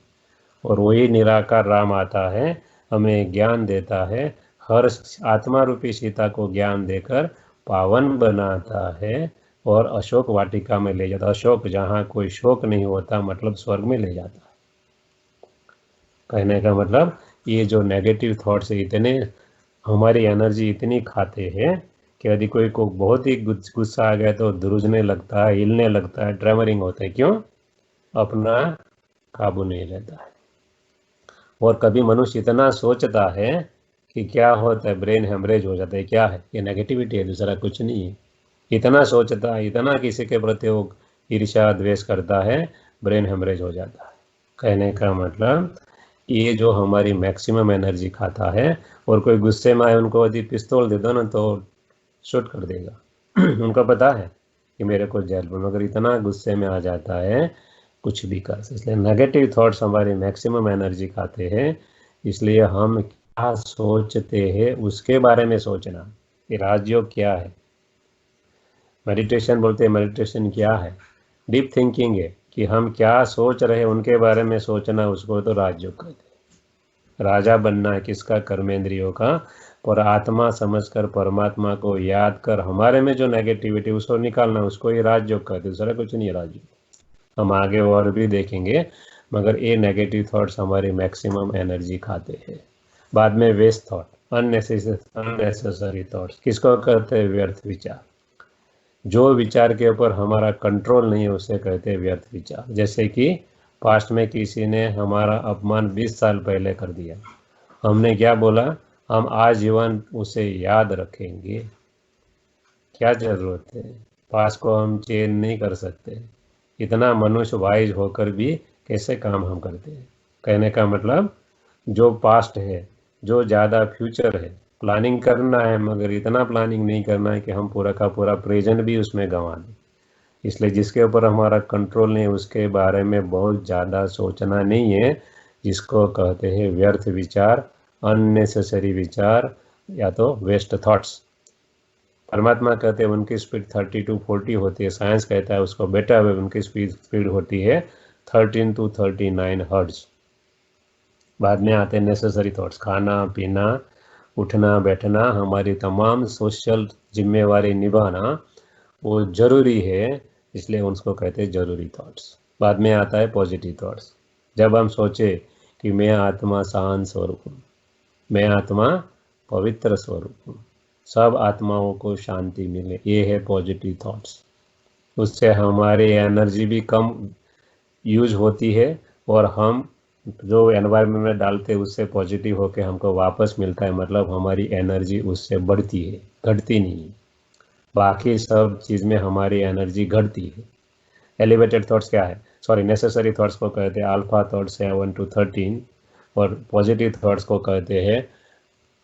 [SPEAKER 1] और वही निराकार राम आता है, हमें ज्ञान देता है, हर आत्मा रूपी सीता को ज्ञान देकर पावन बनाता है और अशोक वाटिका में ले जाता। अशोक जहाँ कोई शोक नहीं होता, मतलब स्वर्ग में ले जाता है। कहने का मतलब ये जो नेगेटिव थॉट्स इतने हमारी एनर्जी इतनी खाते हैं कि यदि कोई को बहुत ही गुस्सा आ गया तो ध्रुजने लगता है, हिलने लगता है, ट्रेमरिंग होता है। क्यों? अपना काबू नहीं रहता है। और कभी मनुष्य इतना सोचता है कि क्या होता है, ब्रेन हेमरेज हो जाता है। क्या है? ये नेगेटिविटी है, दूसरा कुछ नहीं है। इतना सोचता है, इतना किसी के प्रति वो ईर्ष्या द्वेष करता है, ब्रेन हेमरेज हो जाता है। कहने का मतलब ये जो हमारी मैक्सिमम एनर्जी खाता है, और कोई गुस्से में आए उनको यदि पिस्तौल दे दो ना तो शूट कर देगा। उनको पता है कि मेरे को जेल में, मगर इतना गुस्से में आ जाता है कुछ भी कर। इसलिए नेगेटिव थॉट्स हमारी मैक्सिमम एनर्जी खाते हैं। इसलिए हम क्या सोचते हैं उसके बारे में सोचना। कि राजयोग क्या है? मेडिटेशन बोलते हैं। मेडिटेशन क्या है? डीप थिंकिंग है कि हम क्या सोच रहे हैं उनके बारे में सोचना, उसको तो राजयोग कहते हैं। राजा बनना है किसका? कर्मेंद्रियों का। और आत्मा समझकर परमात्मा को याद कर हमारे में जो नेगेटिविटी उसको निकालना, उसको ही राजयोग कहते हैं, दूसरा कुछ नहीं राजयोग। हम आगे और भी देखेंगे, मगर ये नेगेटिव थॉट्स हमारी मैक्सिमम एनर्जी खाते हैं। बाद में वेस्ट थॉट, अननेसेसरी थॉट्स, किसको कहते हैं? व्यर्थ विचार। जो विचार के ऊपर हमारा कंट्रोल नहीं है उसे कहते हैं व्यर्थ विचार। जैसे कि पास्ट में किसी ने हमारा अपमान 20 साल पहले कर दिया, हमने क्या बोला? हम आजीवन उसे याद रखेंगे। क्या जरूरत है? पास्ट को हम चेंज नहीं कर सकते। इतना मनुष्य वाइज होकर भी कैसे काम हम करते हैं? कहने का मतलब, जो पास्ट है, जो ज़्यादा फ्यूचर है, प्लानिंग करना है, मगर इतना प्लानिंग नहीं करना है कि हम पूरा का पूरा प्रेजेंट भी उसमें गंवा दें। इसलिए जिसके ऊपर हमारा कंट्रोल नहीं, उसके बारे में बहुत ज़्यादा सोचना नहीं है, जिसको कहते हैं व्यर्थ विचार, अननेसेसरी विचार, या तो वेस्ट थॉट्स। परमात्मा कहते हैं उनकी स्पीड 30 to 40 होती है, साइंस कहता है उसको बेटा हुए उनकी स्पीड होती है 13 to 39 हर्ट्ज। बाद में आते हैं नेसेसरी थॉट्स, खाना पीना, उठना बैठना, हमारी तमाम सोशल जिम्मेवारी निभाना वो जरूरी है, इसलिए उसको कहते हैं जरूरी थॉट्स। बाद में आता है पॉजिटिव थॉट्स। जब हम सोचे कि मैं आत्मा शांत स्वरूप हूँ, मैं आत्मा पवित्र स्वरूप हूँ, सब आत्माओं को शांति मिले, ये है पॉजिटिव थॉट्स। उससे हमारी एनर्जी भी कम यूज होती है, और हम जो एनवायरनमेंट में डालते हैं उससे पॉजिटिव होकर हमको वापस मिलता है, मतलब हमारी एनर्जी उससे बढ़ती है, घटती नहीं है। बाकी सब चीज़ में हमारी एनर्जी घटती है। एलिवेटेड थॉट्स क्या है? सॉरी, नेसेसरी थॉट्स को कहते हैं अल्फा थॉट्स 7 to 13, और पॉजिटिव थॉट्स को कहते हैं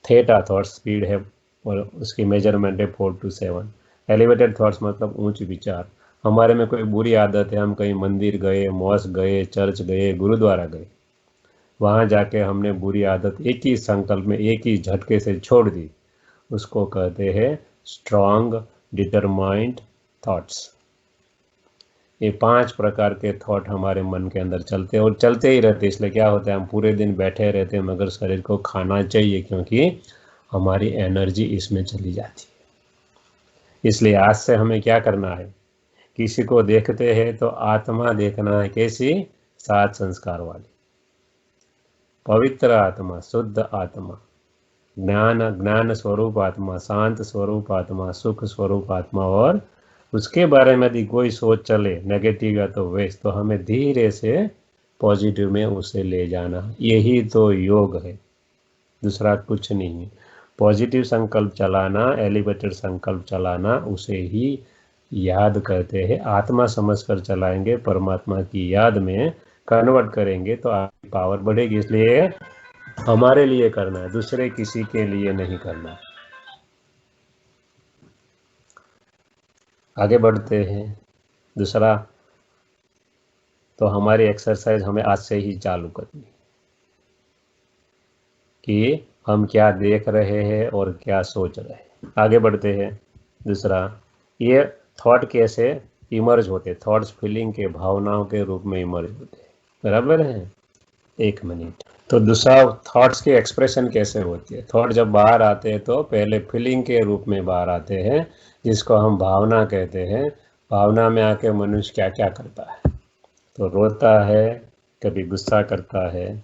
[SPEAKER 1] थीटा थॉट्स, स्पीड है और उसकी मेजरमेंट है 4 to 7। एलिवेटेड थॉट्स मतलब ऊंच विचार। हमारे में कोई बुरी आदत है, हम कहीं मंदिर गए, मॉस्क गए, चर्च गए, गुरुद्वारा गए, वहाँ जाके हमने बुरी आदत एक ही संकल्प में, एक ही झटके से छोड़ दी, उसको कहते हैं स्ट्रॉन्ग डिटरमाइंड थॉट्स। ये 5 प्रकार के थॉट हमारे मन के अंदर चलते हैं और चलते ही रहते हैं। इसलिए क्या होता है, हम पूरे दिन बैठे रहते हैं, मगर शरीर को खाना चाहिए, क्योंकि हमारी एनर्जी इसमें चली जाती है। इसलिए आज से हमें क्या करना है, किसी को देखते हैं तो आत्मा देखना है, कैसी? 7 संस्कार वाली, पवित्र आत्मा, शुद्ध आत्मा, ज्ञान स्वरूप आत्मा, शांत स्वरूप आत्मा, सुख स्वरूप आत्मा। और उसके बारे में यदि कोई सोच चले नेगेटिव या तो वेस्ट, तो हमें धीरे से पॉजिटिव में उसे ले जाना। यही तो योग है, दूसरा कुछ नहीं है। पॉजिटिव संकल्प चलाना, एलिवेटेड संकल्प चलाना, उसे ही याद कहते हैं। आत्मा समझकर चलाएंगे, परमात्मा की याद में कन्वर्ट करेंगे तो आपकी पावर बढ़ेगी। इसलिए हमारे लिए करना है, दूसरे किसी के लिए नहीं करना। आगे बढ़ते हैं। दूसरा, तो हमारी एक्सरसाइज हमें आज से ही चालू करनी, कि हम क्या देख रहे हैं और क्या सोच रहे हैं। आगे बढ़ते हैं। दूसरा, ये थॉट कैसे इमर्ज होते? थॉट्स फीलिंग के, भावनाओं के रूप में इमर्ज होते हैं, बराबर है? 1 मिनट। तो दूसरा, थॉट्स की एक्सप्रेशन कैसे होती है? थॉट जब बाहर आते हैं तो पहले फीलिंग के रूप में बाहर आते हैं, जिसको हम भावना कहते हैं। भावना में आके मनुष्य क्या क्या करता है? तो रोता है, कभी गुस्सा करता है,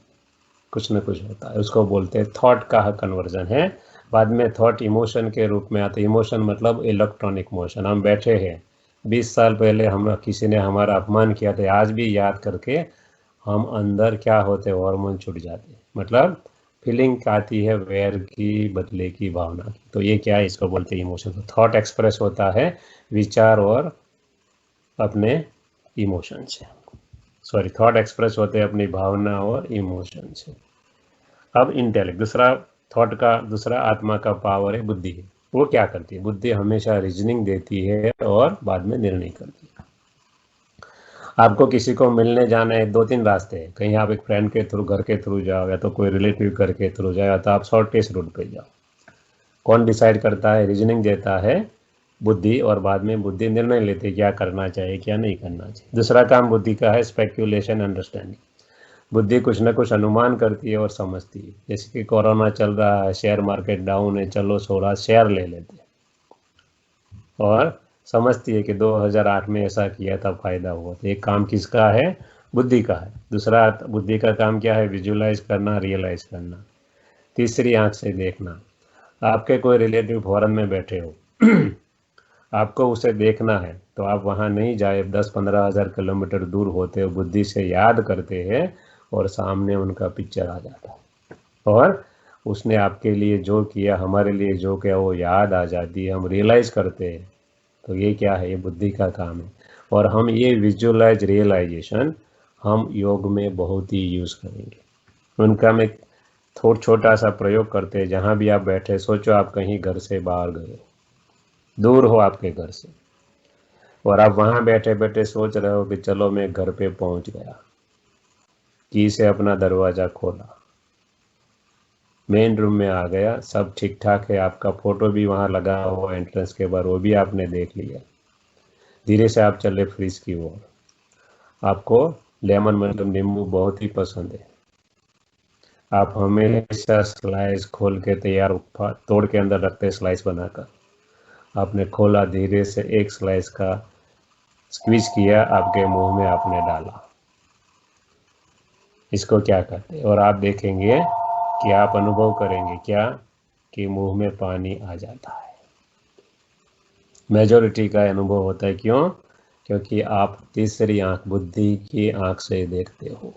[SPEAKER 1] कुछ न कुछ होता है, उसको बोलते हैं थॉट का कन्वर्जन है। बाद में थॉट इमोशन के रूप में आते हैं। इमोशन मतलब इलेक्ट्रॉनिक मोशन। हम बैठे हैं, 20 साल पहले हम किसी ने हमारा अपमान किया था, आज भी याद करके हम अंदर क्या होते हैं, हार्मोन छूट जाते हैं, मतलब फीलिंग आती है वैर की, बदले की, भावना की। तो ये क्या है, इसको बोलते हैं इमोशन। थॉट एक्सप्रेस होता है विचार और अपने इमोशन से, सॉरी, थॉट एक्सप्रेस होते हैं अपनी भावना और इमोशन से। अब इंटेलेक्ट, दूसरा थॉट का, दूसरा आत्मा का पावर है बुद्धि। वो क्या करती है? बुद्धि हमेशा रीजनिंग देती है और बाद में निर्णय करती है। आपको किसी को मिलने जाना है, 2-3 रास्ते हैं। कहीं आप एक फ्रेंड के थ्रू, घर के थ्रू जाओ, या तो कोई रिलेटिव घर के थ्रू जाओ, तो आप शॉर्टेस्ट रूट पे जाओ। कौन डिसाइड करता है? रीजनिंग देता है बुद्धि, और बाद में बुद्धि निर्णय लेती है क्या करना चाहिए, क्या नहीं करना चाहिए। दूसरा काम बुद्धि का है स्पेक्यूलेशन, अंडरस्टैंडिंग। बुद्धि कुछ न कुछ अनुमान करती है और समझती है। जैसे कि कोरोना चल रहा है, शेयर मार्केट डाउन है, चलो 16 शेयर ले लेते हैं, और समझती है कि 2008 में ऐसा किया था, फायदा हुआ। तो एक काम किसका है? बुद्धि का है। दूसरा बुद्धि का काम क्या है? विजुलाइज करना, रियलाइज करना। तीसरी आंख से देखना। आपके कोई रिलेटिव फॉरेन में बैठे हो आपको उसे देखना है तो आप वहाँ नहीं जाए, 10-15 हज़ार किलोमीटर दूर होते हो, बुद्धि से याद करते हैं और सामने उनका पिक्चर आ जाता है और उसने आपके लिए जो किया, हमारे लिए जो किया, वो याद आ जाती है, हम रियलाइज़ करते हैं। तो ये क्या है? ये बुद्धि का काम है। और हम ये विजुअलाइज रियलाइजेशन हम योग में बहुत ही यूज़ करेंगे। उनका मैं थोड़ा छोटा सा प्रयोग करते हैं। जहाँ भी आप बैठे, सोचो आप कहीं घर से बाहर गए, दूर हो आपके घर से, और आप वहाँ बैठे बैठे सोच रहे हो कि चलो मैं घर पे पहुँच गया, की से अपना दरवाज़ा खोला, मेन रूम में आ गया, सब ठीक ठाक है, आपका फ़ोटो भी वहाँ लगा हुआ एंट्रेंस के बाहर, वो भी आपने देख लिया। धीरे से आप चले फ्रिज की ओर। आपको लेमन मतलब नींबू बहुत ही पसंद है। आप हमेशा स्लाइस खोल के तैयार तोड़ के अंदर रखते स्लाइस बनाकर। आपने खोला, धीरे से एक स्लाइस का स्क्वीज किया, आपके मुंह में आपने डाला। इसको क्या कहते हैं? और आप देखेंगे कि आप अनुभव करेंगे क्या कि मुंह में पानी आ जाता है। मेजॉरिटी का अनुभव होता है। क्यों? क्योंकि आप तीसरी आंख, बुद्धि की आंख से देखते हो।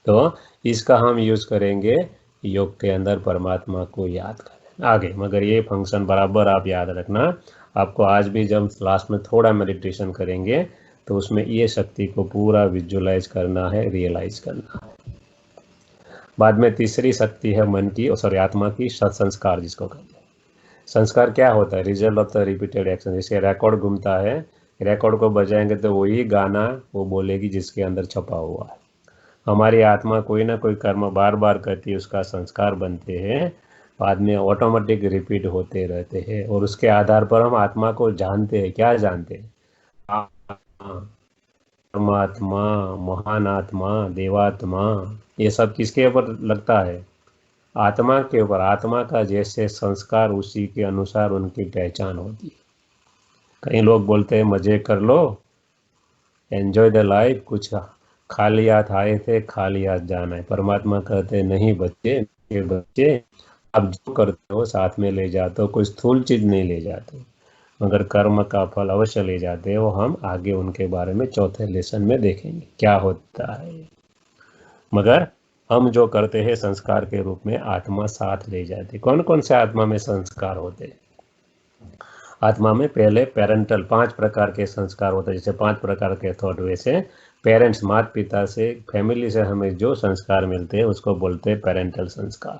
[SPEAKER 1] तो इसका हम यूज़ करेंगे योग के अंदर परमात्मा को याद करें आगे। मगर ये फंक्शन बराबर आप याद रखना। आपको आज भी जब लास्ट में थोड़ा मेडिटेशन करेंगे तो उसमें ये शक्ति को पूरा विजुअलाइज करना है, रियलाइज करना है। बाद में तीसरी शक्ति है मन की, सॉरी आत्मा की, संस्कार जिसको कहते हैं। संस्कार क्या होता है? Result of the repeated action. जैसे रिकॉर्ड घूमता है, रिकॉर्ड को बजाएंगे तो वही गाना वो बोलेगी जिसके अंदर छपा हुआ है। हमारी आत्मा कोई ना कोई कर्म बार बार करती है, उसका संस्कार बनते हैं, बाद में ऑटोमेटिक रिपीट होते रहते हैं और उसके आधार पर हम आत्मा को जानते हैं। क्या जानते हैं? परमात्मा, महान आत्मा, देवात्मा, ये सब किसके ऊपर लगता है? आत्मा के ऊपर। आत्मा का जैसे संस्कार उसी के अनुसार उनकी पहचान होती है। कई लोग बोलते हैं मजे कर लो, एंजॉय द लाइफ, कुछ खाली हाथ आए थे खाली हाथ जाना है। परमात्मा कहते हैं नहीं बच्चे, ये बच्चे आप जो करते हो साथ में ले जाते हो, कोई स्थूल चीज नहीं ले जाते, मगर कर्म का फल अवश्य ले जाते हो। हम आगे उनके बारे में चौथे लेसन में देखेंगे क्या होता है। मगर हम जो करते हैं संस्कार के रूप में आत्मा साथ ले जाती है। कौन कौन से आत्मा में संस्कार होते हैं? आत्मा में पहले पेरेंटल 5 प्रकार के संस्कार होते हैं। जैसे 5 प्रकार के थॉट, वैसे पेरेंट्स, माता पिता से, फैमिली से हमें जो संस्कार मिलते हैं उसको बोलते हैं पेरेंटल संस्कार।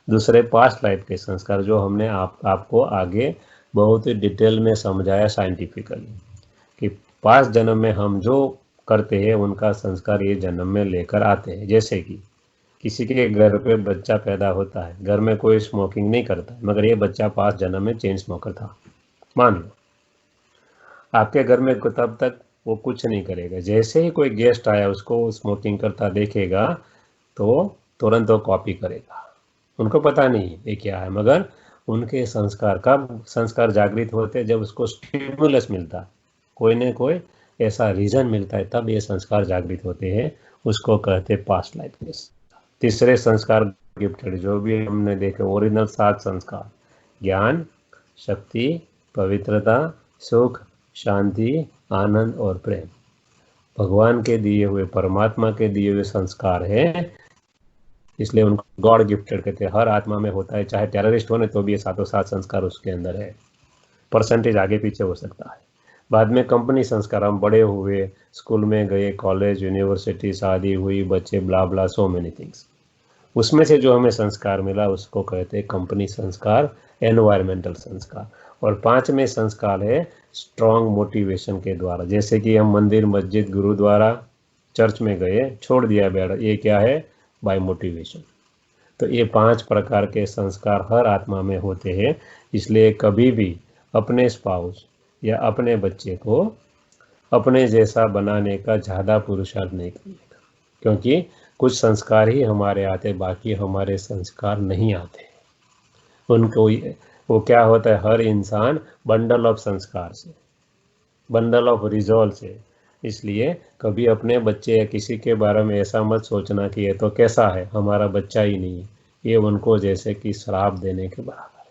[SPEAKER 1] दूसरे पास्ट लाइफ के संस्कार, जो हमने आपको आगे बहुत ही डिटेल में समझाया साइंटिफिकली कि पास्ट जन्म में हम जो करते हैं उनका संस्कार ये जन्म में लेकर आते हैं। जैसे कि किसी के घर पे बच्चा पैदा होता है, घर में कोई स्मोकिंग नहीं करता, मगर ये बच्चा पास्ट जन्म में चेन स्मोकर था, मान लो। आपके घर में तब तक वो कुछ नहीं करेगा, जैसे ही कोई गेस्ट आया उसको स्मोकिंग करता देखेगा तो तुरंत वो कॉपी करेगा। उनको पता नहीं ये क्या है, मगर उनके संस्कार, कब संस्कार जागृत होते हैं? जब उसको स्टिमुलस मिलता है, कोई न कोई ऐसा रीजन मिलता है, तब ये संस्कार जागृत होते हैं। उसको कहते हैं पास्ट लाइफ के। तीसरे संस्कार गिफ्टेड, जो भी हमने देखे ओरिजिनल 7 संस्कार, ज्ञान, शक्ति, पवित्रता, सुख, शांति, आनंद और प्रेम, भगवान के दिए हुए, परमात्मा के दिए हुए संस्कार है, इसलिए उनको गॉड गिफ्टेड कहते हैं। हर आत्मा में होता है, चाहे टेररिस्ट हो ना तो भी ये 7 संस्कार उसके अंदर है। परसेंटेज आगे पीछे हो सकता है। बाद में कंपनी संस्कार, हम बड़े हुए, स्कूल में गए, कॉलेज, यूनिवर्सिटी, शादी हुई, बच्चे, ब्ला ब्ला, सो मेनी थिंग्स, उसमें से जो हमें संस्कार मिला उसको कहते हैं कंपनी संस्कार, एनवायरमेंटल संस्कार। और 5वें संस्कार है स्ट्रॉन्ग मोटिवेशन के द्वारा। जैसे कि हम मंदिर, मस्जिद, गुरुद्वारा, चर्च में गए, छोड़ दिया बेड़ा, ये क्या है? By motivation. तो ये 5 प्रकार के संस्कार हर आत्मा में होते हैं। इसलिए कभी भी अपने स्पाउस या अपने बच्चे को अपने जैसा बनाने का ज़्यादा पुरुषार्थ नहीं करिएगा, क्योंकि कुछ संस्कार ही हमारे आते, बाकी हमारे संस्कार नहीं आते। उनको वो क्या होता है, हर इंसान बंडल ऑफ संस्कार से, बंडल ऑफ रिजॉल्व से। इसलिए कभी अपने बच्चे या किसी के बारे में ऐसा मत सोचना कि ये तो कैसा है, हमारा बच्चा ही नहीं है। ये उनको जैसे कि श्राप देने के बराबर है।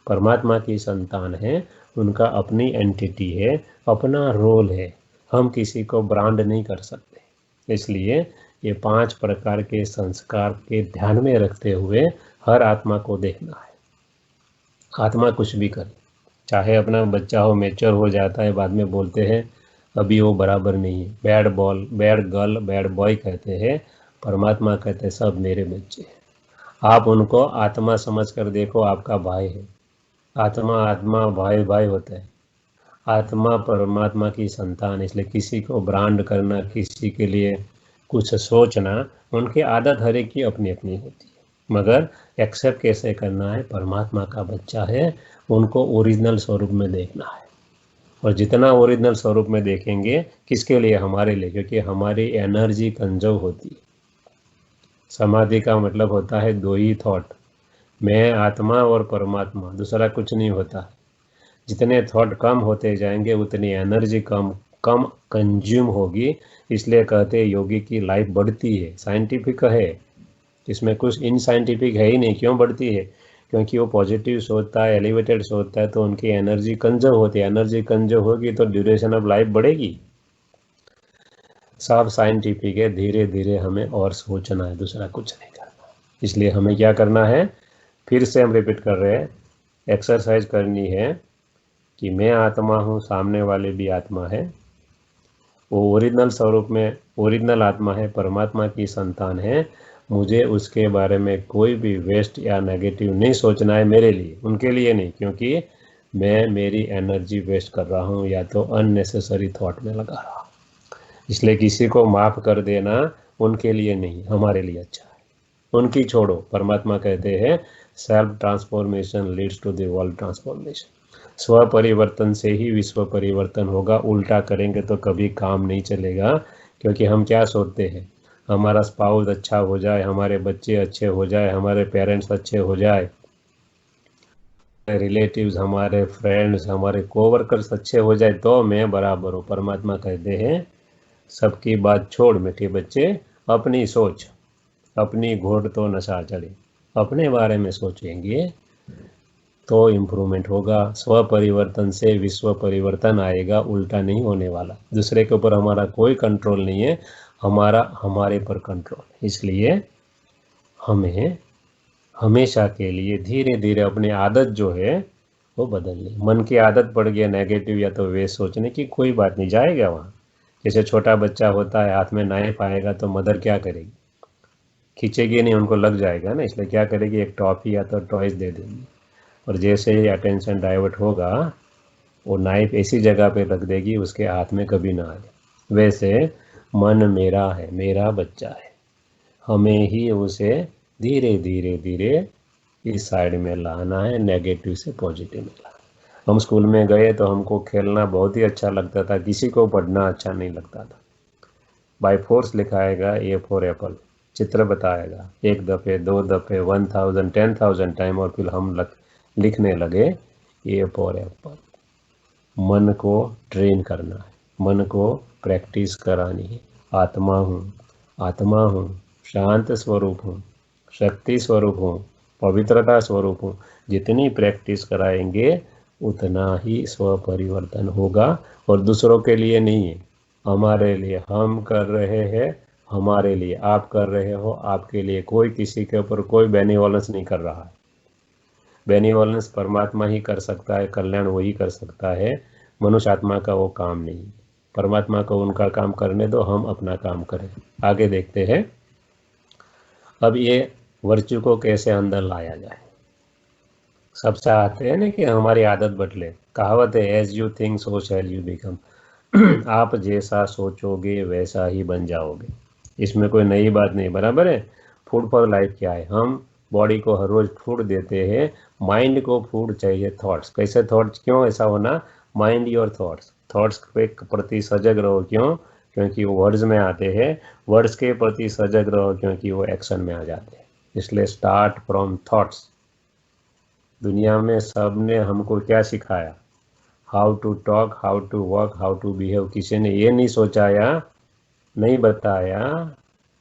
[SPEAKER 1] परमात्मा की संतान है, उनका अपनी एंटिटी है, अपना रोल है। हम किसी को ब्रांड नहीं कर सकते। इसलिए ये 5 प्रकार के संस्कार के ध्यान में रखते हुए हर आत्मा को देखना है। आत्मा कुछ भी करे, चाहे अपना बच्चा हो, मैच्योर हो जाता है, बाद में बोलते हैं अभी वो बराबर नहीं है, bad ball, bad girl, bad boy कहते हैं। परमात्मा कहते हैं सब मेरे बच्चे हैं। आप उनको आत्मा समझ कर देखो, आपका भाई है। आत्मा आत्मा भाई भाई होता है। आत्मा परमात्मा की संतान, इसलिए किसी को ब्रांड करना, किसी के लिए कुछ सोचना, उनकी आदत हर एक की अपनी अपनी होती है। मगर एक्सेप्ट कैसे करना है, परमात्मा का बच्चा है, उनको ओरिजिनल स्वरूप में देखना है। और जितना ओरिजिनल स्वरूप में देखेंगे, किसके लिए, हमारे लिए, क्योंकि हमारी एनर्जी कंजर्व होती है। समाधि का मतलब होता है दो ही थॉट, मैं आत्मा और परमात्मा, दूसरा कुछ नहीं होता। जितने थॉट कम होते जाएंगे उतनी एनर्जी कम कम कंज्यूम होगी। इसलिए कहते हैं योगी की लाइफ बढ़ती है। साइंटिफिक है, इसमें कुछ इनसाइंटिफिक है ही नहीं। क्यों बढ़ती है? क्योंकि वो पॉजिटिव सोचता है, एलिवेटेड सोचता है, तो उनकी एनर्जी कंजर्व होती है। एनर्जी कंजर्व होगी तो ड्यूरेशन ऑफ लाइफ बढ़ेगी। सब साइंटिफिक है। धीरे धीरे हमें और सोचना है, दूसरा कुछ नहीं करना। इसलिए हमें क्या करना है, फिर से हम रिपीट कर रहे हैं, एक्सरसाइज करनी है कि मैं आत्मा हूँ, सामने वाले भी आत्मा है। वो ओरिजिनल स्वरूप में ओरिजिनल आत्मा है, परमात्मा की संतान है। मुझे उसके बारे में कोई भी वेस्ट या नेगेटिव नहीं सोचना है मेरे लिए, उनके लिए नहीं, क्योंकि मैं मेरी एनर्जी वेस्ट कर रहा हूँ या तो अननेसेसरी थॉट में लगा रहा हूँ। इसलिए किसी को माफ़ कर देना उनके लिए नहीं, हमारे लिए अच्छा है। उनकी छोड़ो। परमात्मा कहते हैं self transformation leads to the world transformation. स्व परिवर्तन से ही विश्व परिवर्तन होगा। उल्टा करेंगे तो कभी काम नहीं चलेगा। क्योंकि हम क्या सोचते हैं, हमारा स्पाउस अच्छा हो जाए, हमारे बच्चे अच्छे हो जाए, हमारे पेरेंट्स अच्छे हो जाए, रिलेटिव्स, हमारे फ्रेंड्स, हमारे कोवर्कर्स अच्छे हो जाए तो मैं बराबर हूँ। परमात्मा कहते हैं सबकी बात छोड़ मीठे बच्चे, अपनी सोच, अपनी घोड़ तो नशा चढ़े। अपने बारे में सोचेंगे तो इम्प्रूवमेंट होगा। स्व परिवर्तन से विश्व परिवर्तन आएगा, उल्टा नहीं होने वाला। दूसरे के ऊपर हमारा कोई कंट्रोल नहीं है, हमारा हमारे पर कंट्रोल है। इसलिए हमें हमेशा के लिए धीरे धीरे अपनी आदत जो है वो बदलनी। मन की आदत पड़ गया नेगेटिव या तो वे सोचने की, कोई बात नहीं, जाएगा वहाँ। जैसे छोटा बच्चा होता है, हाथ में नाइफ आएगा तो मदर क्या करेगी, खींचेगी नहीं, उनको लग जाएगा ना। इसलिए क्या करेगी, एक टॉफ़ी या तो टॉयज दे देगी। और जैसे ही अटेंशन डाइवर्ट होगा, वो नाइफ ऐसी जगह पे रख देगी उसके हाथ में कभी ना आए। वैसे मन मेरा है, मेरा बच्चा है, हमें ही उसे धीरे धीरे धीरे इस साइड में लाना है, नेगेटिव से पॉजिटिव में लाना। हम स्कूल में गए तो हमको खेलना बहुत ही अच्छा लगता था, किसी को पढ़ना अच्छा नहीं लगता था। बाय फोर्स लिखाएगा ए फॉर एप्पल, चित्र बताएगा, एक दफ़े, दो दफ़े, 1000, 10,000 टाइम, और फिर हम लिखने लगे ए फॉर एप्पल। मन को ट्रेन करना है, मन को प्रैक्टिस करानी है। आत्मा हूँ, आत्मा हूँ, शांत स्वरूप हूँ, शक्ति स्वरूप हूँ, पवित्रता स्वरूप हूँ। जितनी प्रैक्टिस कराएंगे उतना ही स्व परिवर्तन होगा। और दूसरों के लिए नहीं है, हमारे लिए। हम कर रहे हैं हमारे लिए, आप कर रहे हो आपके लिए। कोई किसी के ऊपर कोई बेनिवोलेंस नहीं कर रहा है। बेनिवोलेंस परमात्मा ही कर सकता है, कल्याण वही कर सकता है, मनुष्य आत्मा का वो काम नहीं। परमात्मा को उनका काम करने दो, हम अपना काम करें। आगे देखते हैं अब ये वर्च्यू को कैसे अंदर लाया जाए। सब चाहते हैं ना कि हमारी आदत बदले। कहावत है, as you think so shall you become. आप जैसा सोचोगे वैसा ही बन जाओगे। इसमें कोई नई बात नहीं, बराबर है। फूड फॉर लाइफ क्या है, हम बॉडी को हर रोज फूड देते हैं, माइंड को फूड चाहिए थॉट्स। कैसे थॉट्स, क्यों ऐसा होना, माइंड योर थॉट्स, थॉट्स के प्रति सजग रहो। क्यों? क्योंकि वो वर्ड्स में आते हैं। वर्ड्स के प्रति सजग रहो क्योंकि वो एक्शन में आ जाते हैं। इसलिए स्टार्ट फ्रॉम थॉट्स। दुनिया में सब ने हमको क्या सिखाया, how to talk, how to walk, how to behave. किसी ने ये नहीं सोचाया, नहीं बताया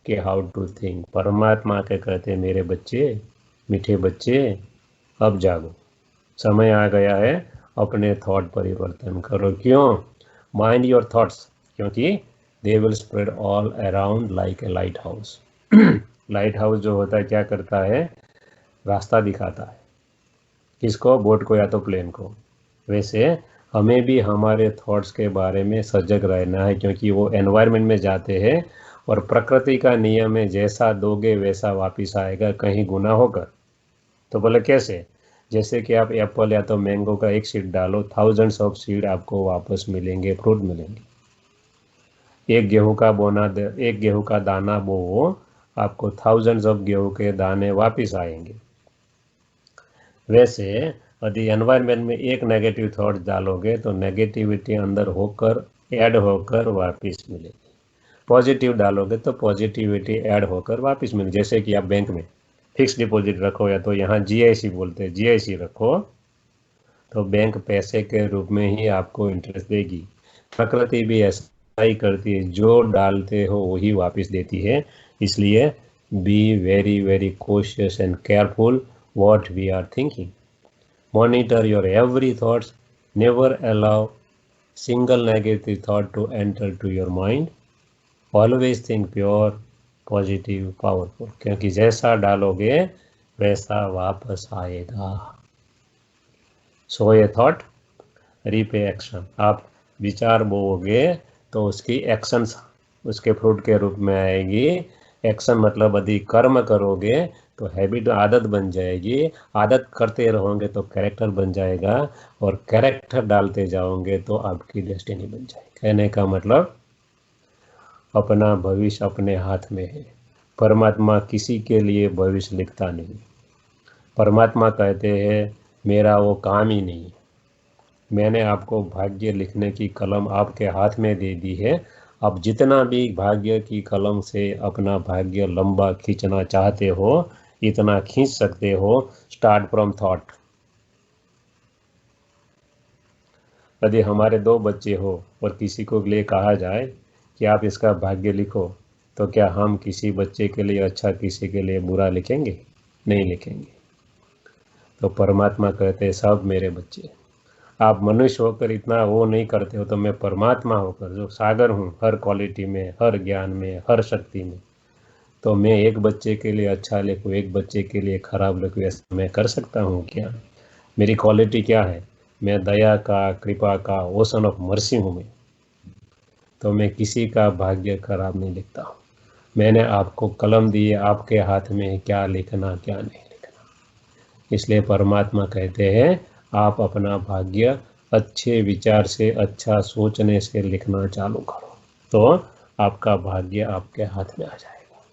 [SPEAKER 1] कि हाउ टू थिंक। परमात्मा के कहते मेरे बच्चे, मीठे बच्चे, अब जागो, समय आ गया है अपने थॉट परिवर्तन करो। क्यों? माइंड योर थॉट्स, क्योंकि they will spread all around like a light house. Light house जो होता है क्या करता है? रास्ता दिखाता है। किसको? बोट को या तो प्लेन को। वैसे हमें भी हमारे थॉट्स के बारे में सजग रहना है, क्योंकि वो एनवायरनमेंट में जाते हैं और प्रकृति का नियम है, जैसा दोगे वैसा वापस आएगा, कहीं गुना होकर। तो बोले कैसे? जैसे कि आप एप्पल या तो मैंगो का एक सीड डालो, थाउजेंड्स ऑफ सीड आपको वापस मिलेंगे, फ्रूट मिलेंगे। एक गेहूं का दाना बोओ, आपको थाउजेंड्स ऑफ गेहूं के दाने वापस आएंगे। वैसे यदि एनवायरनमेंट में एक नेगेटिव थॉट डालोगे तो नेगेटिविटी अंदर होकर ऐड होकर वापस मिलेगी। पॉजिटिव डालोगे तो पॉजिटिविटी ऐड होकर वापस मिलेगी। जैसे कि आप बैंक में फिक्स डिपॉजिट रखो, या तो यहाँ जीआईसी बोलते हैं, जीआईसी रखो, तो बैंक पैसे के रूप में ही आपको इंटरेस्ट देगी। प्रकृति भी ऐसा ही करती है, जो डालते हो वही वापस देती है। इसलिए be very very cautious and careful what we are thinking. Monitor your every thoughts, never allow single negative thought to enter to your mind. Always think pure, positive, powerful, क्योंकि जैसा डालोगे वैसा वापस आएगा। So a thought reap a action. आप विचार बोओगे तो उसकी एक्शंस उसके फ्रूट के रूप में आएगी। एक्शन मतलब यदि कर्म करोगे तो हैबिट, आदत बन जाएगी। आदत करते रहोगे तो कैरेक्टर बन जाएगा, और कैरेक्टर डालते जाओगे तो आपकी डेस्टिनी बन जाएगी। कहने का मतलब अपना भविष्य अपने हाथ में है। परमात्मा किसी के लिए भविष्य लिखता नहीं। परमात्मा कहते हैं मेरा वो काम ही नहीं है। मैंने आपको भाग्य लिखने की कलम आपके हाथ में दे दी है। आप जितना भी भाग्य की कलम से अपना भाग्य लंबा खींचना चाहते हो, इतना खींच सकते हो। Start from thought. यदि हमारे 2 बच्चे हो और किसी को लिए कहा जाए कि आप इसका भाग्य लिखो, तो क्या हम किसी बच्चे के लिए अच्छा, किसी के लिए बुरा लिखेंगे? नहीं लिखेंगे। तो परमात्मा कहते हैं सब मेरे बच्चे। आप मनुष्य होकर इतना वो नहीं करते हो, तो मैं परमात्मा होकर जो सागर हूँ, हर क्वालिटी में, हर ज्ञान में, हर शक्ति में, तो मैं एक बच्चे के लिए अच्छा लिखूँ, एक बच्चे के लिए खराब लिखूँ, ऐसा मैं कर सकता हूँ क्या? मेरी क्वालिटी क्या है? मैं दया का, कृपा का, ओशन ऑफ मर्सी हूँ मैं। तो मैं किसी का भाग्य खराब नहीं लिखता हूँ। मैंने आपको कलम दी है, आपके हाथ में क्या लिखना क्या नहीं लिखना। इसलिए परमात्मा कहते हैं आप अपना भाग्य अच्छे विचार से, अच्छा सोचने से लिखना चालू करो, तो आपका भाग्य आपके हाथ में आ जाएगा।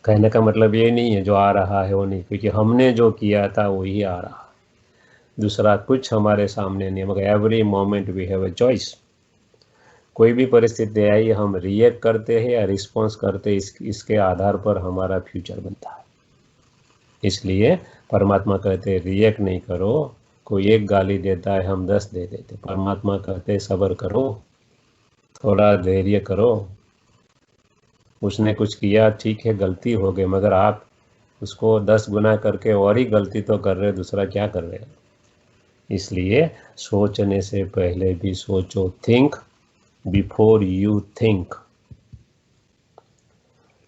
[SPEAKER 1] कहने का मतलब ये नहीं है जो आ रहा है वो नहीं, क्योंकि हमने जो किया था वही आ रहा है। दूसरा कुछ हमारे सामने नहीं, मगर every moment we have a choice. कोई भी परिस्थिति आई, हम रिएक्ट करते हैं या रिस्पॉन्स करते हैं, इसके आधार पर हमारा फ्यूचर बनता है। इसलिए परमात्मा कहते हैं रिएक्ट नहीं करो। कोई एक गाली देता है, हम 10 दे देते। परमात्मा कहते हैं सब्र करो, थोड़ा धैर्य करो। उसने कुछ किया, ठीक है, गलती हो गई, मगर आप उसको 10 गुना करके और ही गलती तो कर रहे, दूसरा क्या कर रहे हैं? इसलिए सोचने से पहले भी सोचो। Think before you think.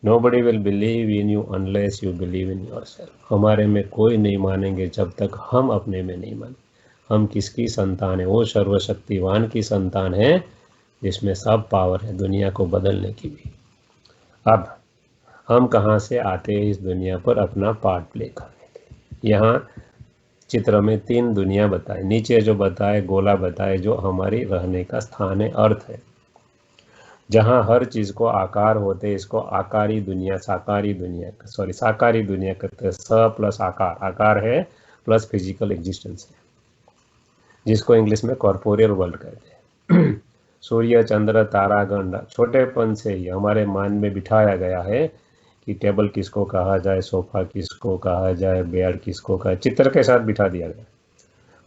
[SPEAKER 1] Nobody will believe in you unless you believe in yourself. हमारे में कोई नहीं मानेंगे जब तक हम अपने में नहीं माने। हम किसकी संतान है? वो सर्वशक्तिवान की संतान है, जिसमें सब पावर है दुनिया को बदलने की भी। अब हम कहाँ से आते हैं इस दुनिया पर अपना पार्ट प्ले करने के? यहाँ चित्र में 3 दुनिया बताए, नीचे जो बताए गोला बताए, जो हमारी रहने का स्थान है, अर्थ है, जहाँ हर चीज को आकार होते हैं। इसको आकारी दुनिया, साकारी दुनिया, साकारी दुनिया कहते हैं। स प्लस आकार, आकार है प्लस फिजिकल एग्जिस्टेंस है, जिसको इंग्लिश में कॉर्पोरियल वर्ल्ड कहते हैं। सूर्य, चंद्र, तारा गण छोटेपन से ही हमारे मन में बिठाया गया है कि टेबल किसको कहा जाए, सोफा किसको कहा जाए, बेड किसको कहा, चित्र के साथ बिठा दिया गया।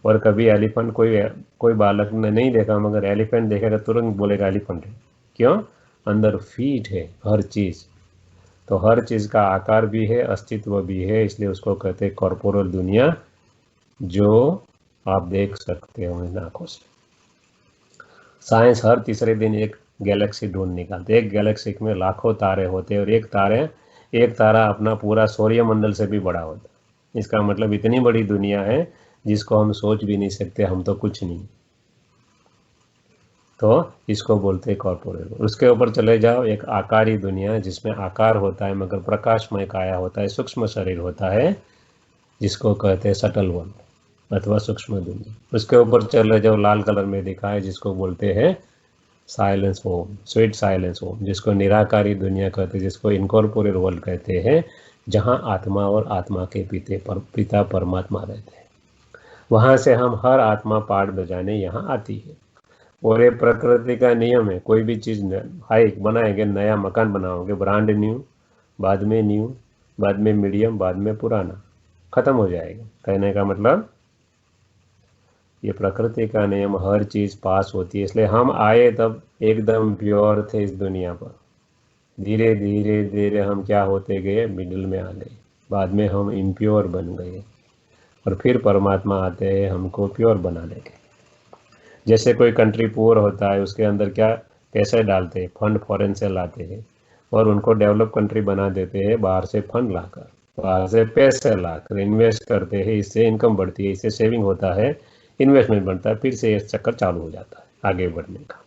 [SPEAKER 1] और कभी एलिफेंट कोई बालक ने नहीं देखा, मगर एलिफेंट देखेगा तुरंत बोलेगा एलिफेंट है। क्यों? अंदर फीट है हर चीज। तो हर चीज का आकार भी है, अस्तित्व भी है, इसलिए उसको कहते हैं कॉर्पोरल दुनिया। जो आप देख सकते हो इन आंखों से। साइंस हर तीसरे दिन एक गैलेक्सी ढूंढ निकालते, एक गैलेक्सी में लाखों तारे होते हैं और एक तारा अपना पूरा सौरमंडल से भी बड़ा होता है। इसका मतलब इतनी बड़ी दुनिया है जिसको हम सोच भी नहीं सकते, हम तो कुछ नहीं। तो इसको बोलते हैं कॉर्पोरेट। उसके ऊपर चले जाओ, एक आकारी दुनिया जिसमें आकार होता है मगर प्रकाशमय काया होता है, सूक्ष्म शरीर होता है, जिसको कहते हैं सटल वर्ल्ड अथवा सूक्ष्म दुनिया। उसके ऊपर चले जाओ, लाल कलर में दिखा है, जिसको बोलते हैं silence home, sweet silence home, जिसको निराकारी दुनिया कहते हैं, जिसको इनकॉर्पोरेट वर्ल्ड कहते हैं, जहाँ आत्मा और आत्मा के पिता परमात्मा रहते हैं। वहाँ से हम हर आत्मा पाठ बजाने यहाँ आती है। और ये प्रकृति का नियम है, कोई भी चीज़ हाइक बनाएंगे, नया मकान बनाओगे, ब्रांड न्यू, बाद में न्यू, बाद में मीडियम, बाद में पुराना, खत्म हो जाएगा। कहने का मतलब ये प्रकृति का नियम, हर चीज़ पास होती है। इसलिए हम आए तब एकदम प्योर थे इस दुनिया पर, धीरे धीरे धीरे हम क्या होते गए, मिडिल में आ गए, बाद में हम इम्प्योर बन गए और फिर परमात्मा आते हैं हमको प्योर बनाने के। जैसे कोई कंट्री पुअर होता है, उसके अंदर क्या पैसे डालते हैं, फंड फॉरेन से लाते हैं और उनको डेवलप कंट्री बना देते हैं, बाहर से फंड लाकर, बाहर से पैसे लाकर इन्वेस्ट करते हैं, इससे इनकम बढ़ती है, इससे सेविंग होता है, इन्वेस्टमेंट बनता है, फिर से ये चक्कर चालू हो जाता है आगे बढ़ने का।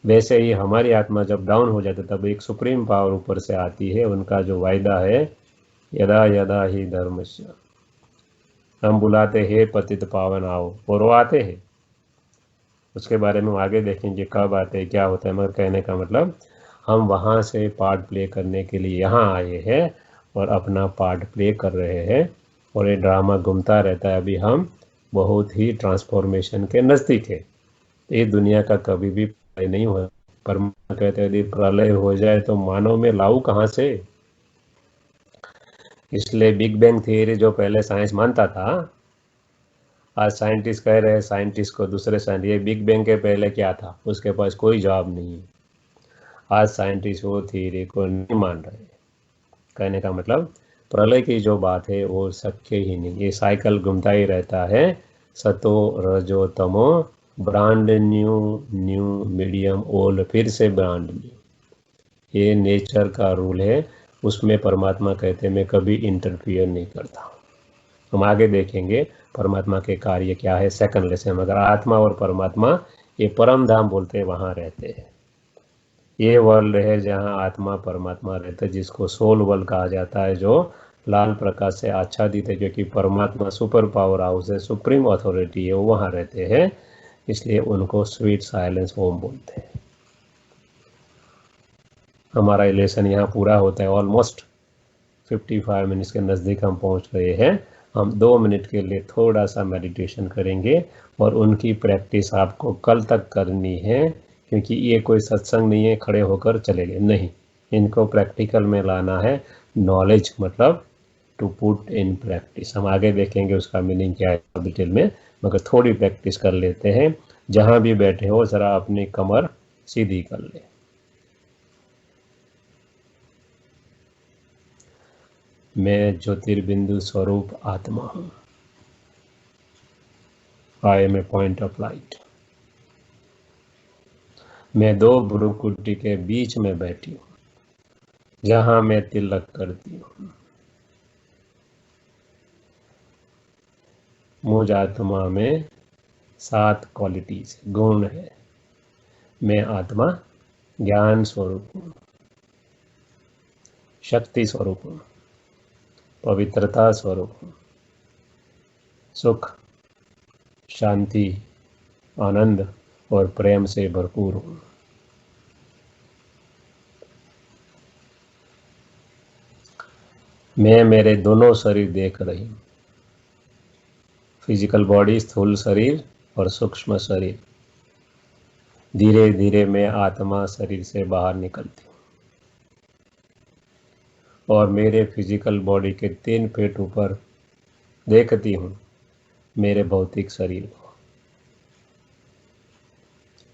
[SPEAKER 1] वैसे ही हमारी आत्मा जब डाउन हो जाती है तब एक सुप्रीम पावर ऊपर से आती है, उनका जो वायदा है, यदा यदा ही धर्मस्य, हम बुलाते हैं पतित पावन आओ, और वो आते हैं। उसके बारे में आगे देखेंगे कब आते हैं, क्या होता है, मगर कहने का मतलब हम वहाँ से पार्ट प्ले करने के लिए यहाँ आए हैं और अपना पार्ट प्ले कर रहे हैं और ये ड्रामा घूमता रहता है। अभी हम बहुत ही ट्रांसफॉर्मेशन के नज़दीक है। ये दुनिया का कभी भी प्रलय नहीं हुआ। परमात्मा कहते हैं यदि प्रलय हो जाए तो मानव में लाऊं कहाँ से। इसलिए बिग बैंग थियरी जो पहले साइंस मानता था, आज साइंटिस्ट कह रहे हैं, साइंटिस्ट को दूसरे साइंटिस्ट, ये बिग बैंग के पहले क्या था, उसके पास कोई जवाब नहीं है। आज साइंटिस्ट वो थियरी को नहीं मान रहे। कहने का मतलब प्रलय की जो बात है वो शक्य ही नहीं, ये साइकिल घूमता ही रहता है, सतो रजो तमो, brand new new medium old, फिर से ब्रांड न्यू। ये नेचर का रूल है, उसमें परमात्मा कहते हैं मैं कभी इंटरफियर नहीं करता। हम आगे देखेंगे परमात्मा के कार्य क्या है सेकंड लेसन। मगर आत्मा और परमात्मा ये परम धाम बोलते हैं, वहाँ रहते हैं। ये वर्ल्ड है जहाँ आत्मा परमात्मा रहते हैं, जिसको सोल वर्ल्ड कहा जाता है, जो लाल प्रकाश से आच्छादित है, क्योंकि परमात्मा सुपर पावर हाउस है, सुप्रीम अथॉरिटी है, वो वहाँ रहते हैं, इसलिए उनको स्वीट साइलेंस होम बोलते हैं। हमारा लेसन यहाँ पूरा होता है, ऑलमोस्ट 55 मिनट्स के नज़दीक हम पहुँच गए हैं। हम 2 मिनट के लिए थोड़ा सा मेडिटेशन करेंगे और उनकी प्रैक्टिस आपको कल तक करनी है, क्योंकि ये कोई सत्संग नहीं है खड़े होकर चले गए, नहीं, इनको प्रैक्टिकल में लाना है। नॉलेज मतलब टू पुट इन प्रैक्टिस। हम आगे देखेंगे उसका मीनिंग क्या है डिटेल में, मगर थोड़ी प्रैक्टिस कर लेते हैं। जहाँ भी बैठे हो ज़रा अपनी कमर सीधी कर ले। मैं ज्योतिर्बिंदु स्वरूप आत्मा हूँ। I am a point of light. मैं 2 भ्रुकुटी के बीच में बैठी हूँ, जहाँ मैं तिलक करती हूँ। मुझ आत्मा में 7 क्वालिटीज गुण है। मैं आत्मा ज्ञान स्वरूप हूँ, शक्ति स्वरूप हूँ, पवित्रता स्वरूप हूँ, सुख, शांति, आनंद और प्रेम से भरपूर हूँ। मैं मेरे दोनों शरीर देख रही हूँ, फिजिकल बॉडी, स्थूल शरीर और सूक्ष्म शरीर। धीरे धीरे मैं आत्मा शरीर से बाहर निकलती हूँ और मेरे फिजिकल बॉडी के 3 फीट ऊपर देखती हूँ मेरे भौतिक शरीर को।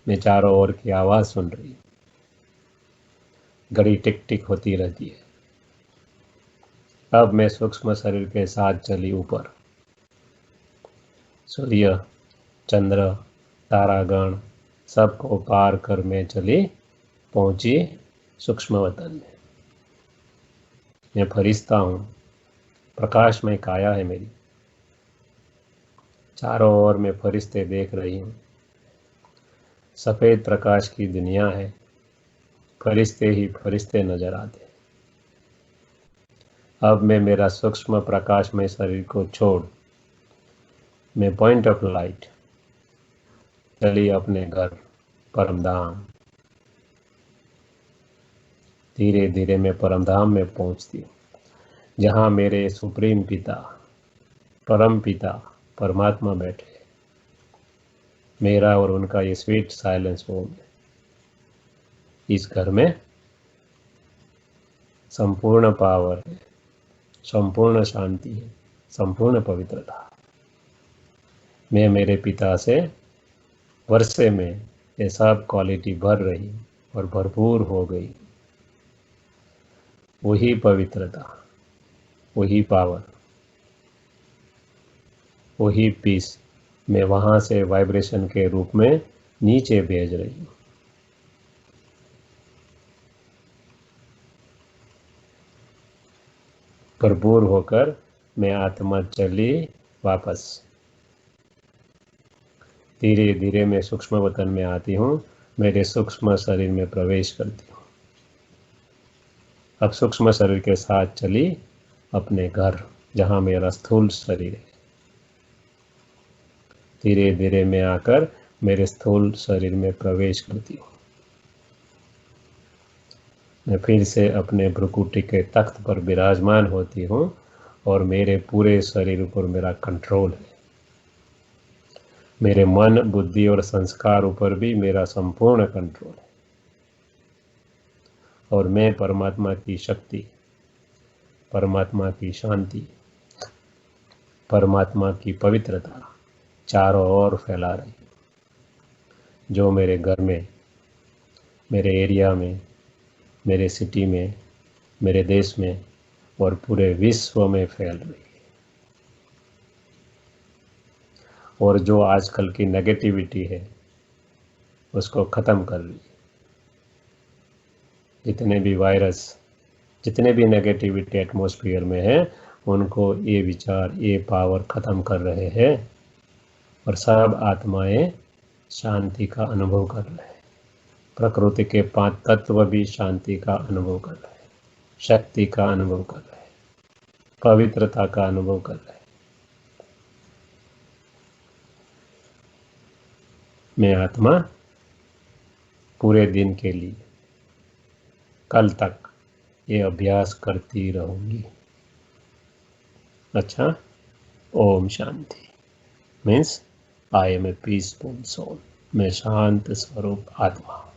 [SPEAKER 1] मैं चारों ओर की आवाज़ सुन रही हूँ, घड़ी टिक टिक होती रहती है। अब मैं सूक्ष्म शरीर के साथ चली ऊपर, सूर्य, चंद्र, तारागण सबको पार कर मैं चली पहुंची सूक्ष्म वतन में। मैं फरिश्ता हूँ, प्रकाशमय काया है मेरी, चारों ओर मैं फरिश्ते देख रही हूँ। सफ़ेद प्रकाश की दुनिया है, फरिश्ते ही फरिश्ते नजर आते हैं। अब मैं मेरा सूक्ष्म प्रकाशमय शरीर को छोड़ मैं पॉइंट ऑफ लाइट चली अपने घर परमधाम। धीरे धीरे मैं परमधाम में पहुंचती हूँ, जहाँ मेरे सुप्रीम पिता, परम पिता, परमात्मा बैठे। मेरा और उनका ये स्वीट साइलेंस होम है। इस घर में संपूर्ण पावर है, संपूर्ण शांति है, संपूर्ण पवित्रता। मैं मेरे पिता से वर्षे में ये सब क्वालिटी भर रही और भरपूर हो गई। वही पवित्रता, वही पावर, वही पीस मैं वहाँ से वाइब्रेशन के रूप में नीचे भेज रही हूँ। भरपूर होकर मैं आत्मा चली वापस। धीरे धीरे मैं सूक्ष्म वतन में आती हूँ, मेरे सूक्ष्म शरीर में प्रवेश करती हूँ। अब सूक्ष्म शरीर के साथ चली अपने घर, जहाँ मेरा स्थूल शरीर है। धीरे धीरे मैं आकर मेरे स्थूल शरीर में प्रवेश करती हूँ। मैं फिर से अपने भ्रुकुटी के तख्त पर विराजमान होती हूँ और मेरे पूरे शरीर पर मेरा कंट्रोल है। मेरे मन, बुद्धि और संस्कार ऊपर भी मेरा संपूर्ण कंट्रोल है। और मैं परमात्मा की शक्ति, परमात्मा की शांति, परमात्मा की पवित्रता चारों ओर फैला रही हूँ, जो मेरे घर में, मेरे एरिया में, मेरे सिटी में, मेरे देश में और पूरे विश्व में फैल रही है। और जो आजकल की नेगेटिविटी है उसको ख़त्म कर रही है। जितने भी वायरस, जितने भी नेगेटिविटी एटमॉस्फेयर में है, उनको ये विचार, ये पावर ख़त्म कर रहे हैं और सब आत्माएं शांति का अनुभव कर रहे हैं। प्रकृति के 5 तत्व भी शांति का अनुभव कर रहे हैं, शक्ति का अनुभव कर रहे हैं, पवित्रता का अनुभव कर रहे हैं। मैं आत्मा पूरे दिन के लिए कल तक ये अभ्यास करती रहूंगी। अच्छा, Om Shanti means I am a peaceful soul. मैं शांत स्वरूप आत्मा।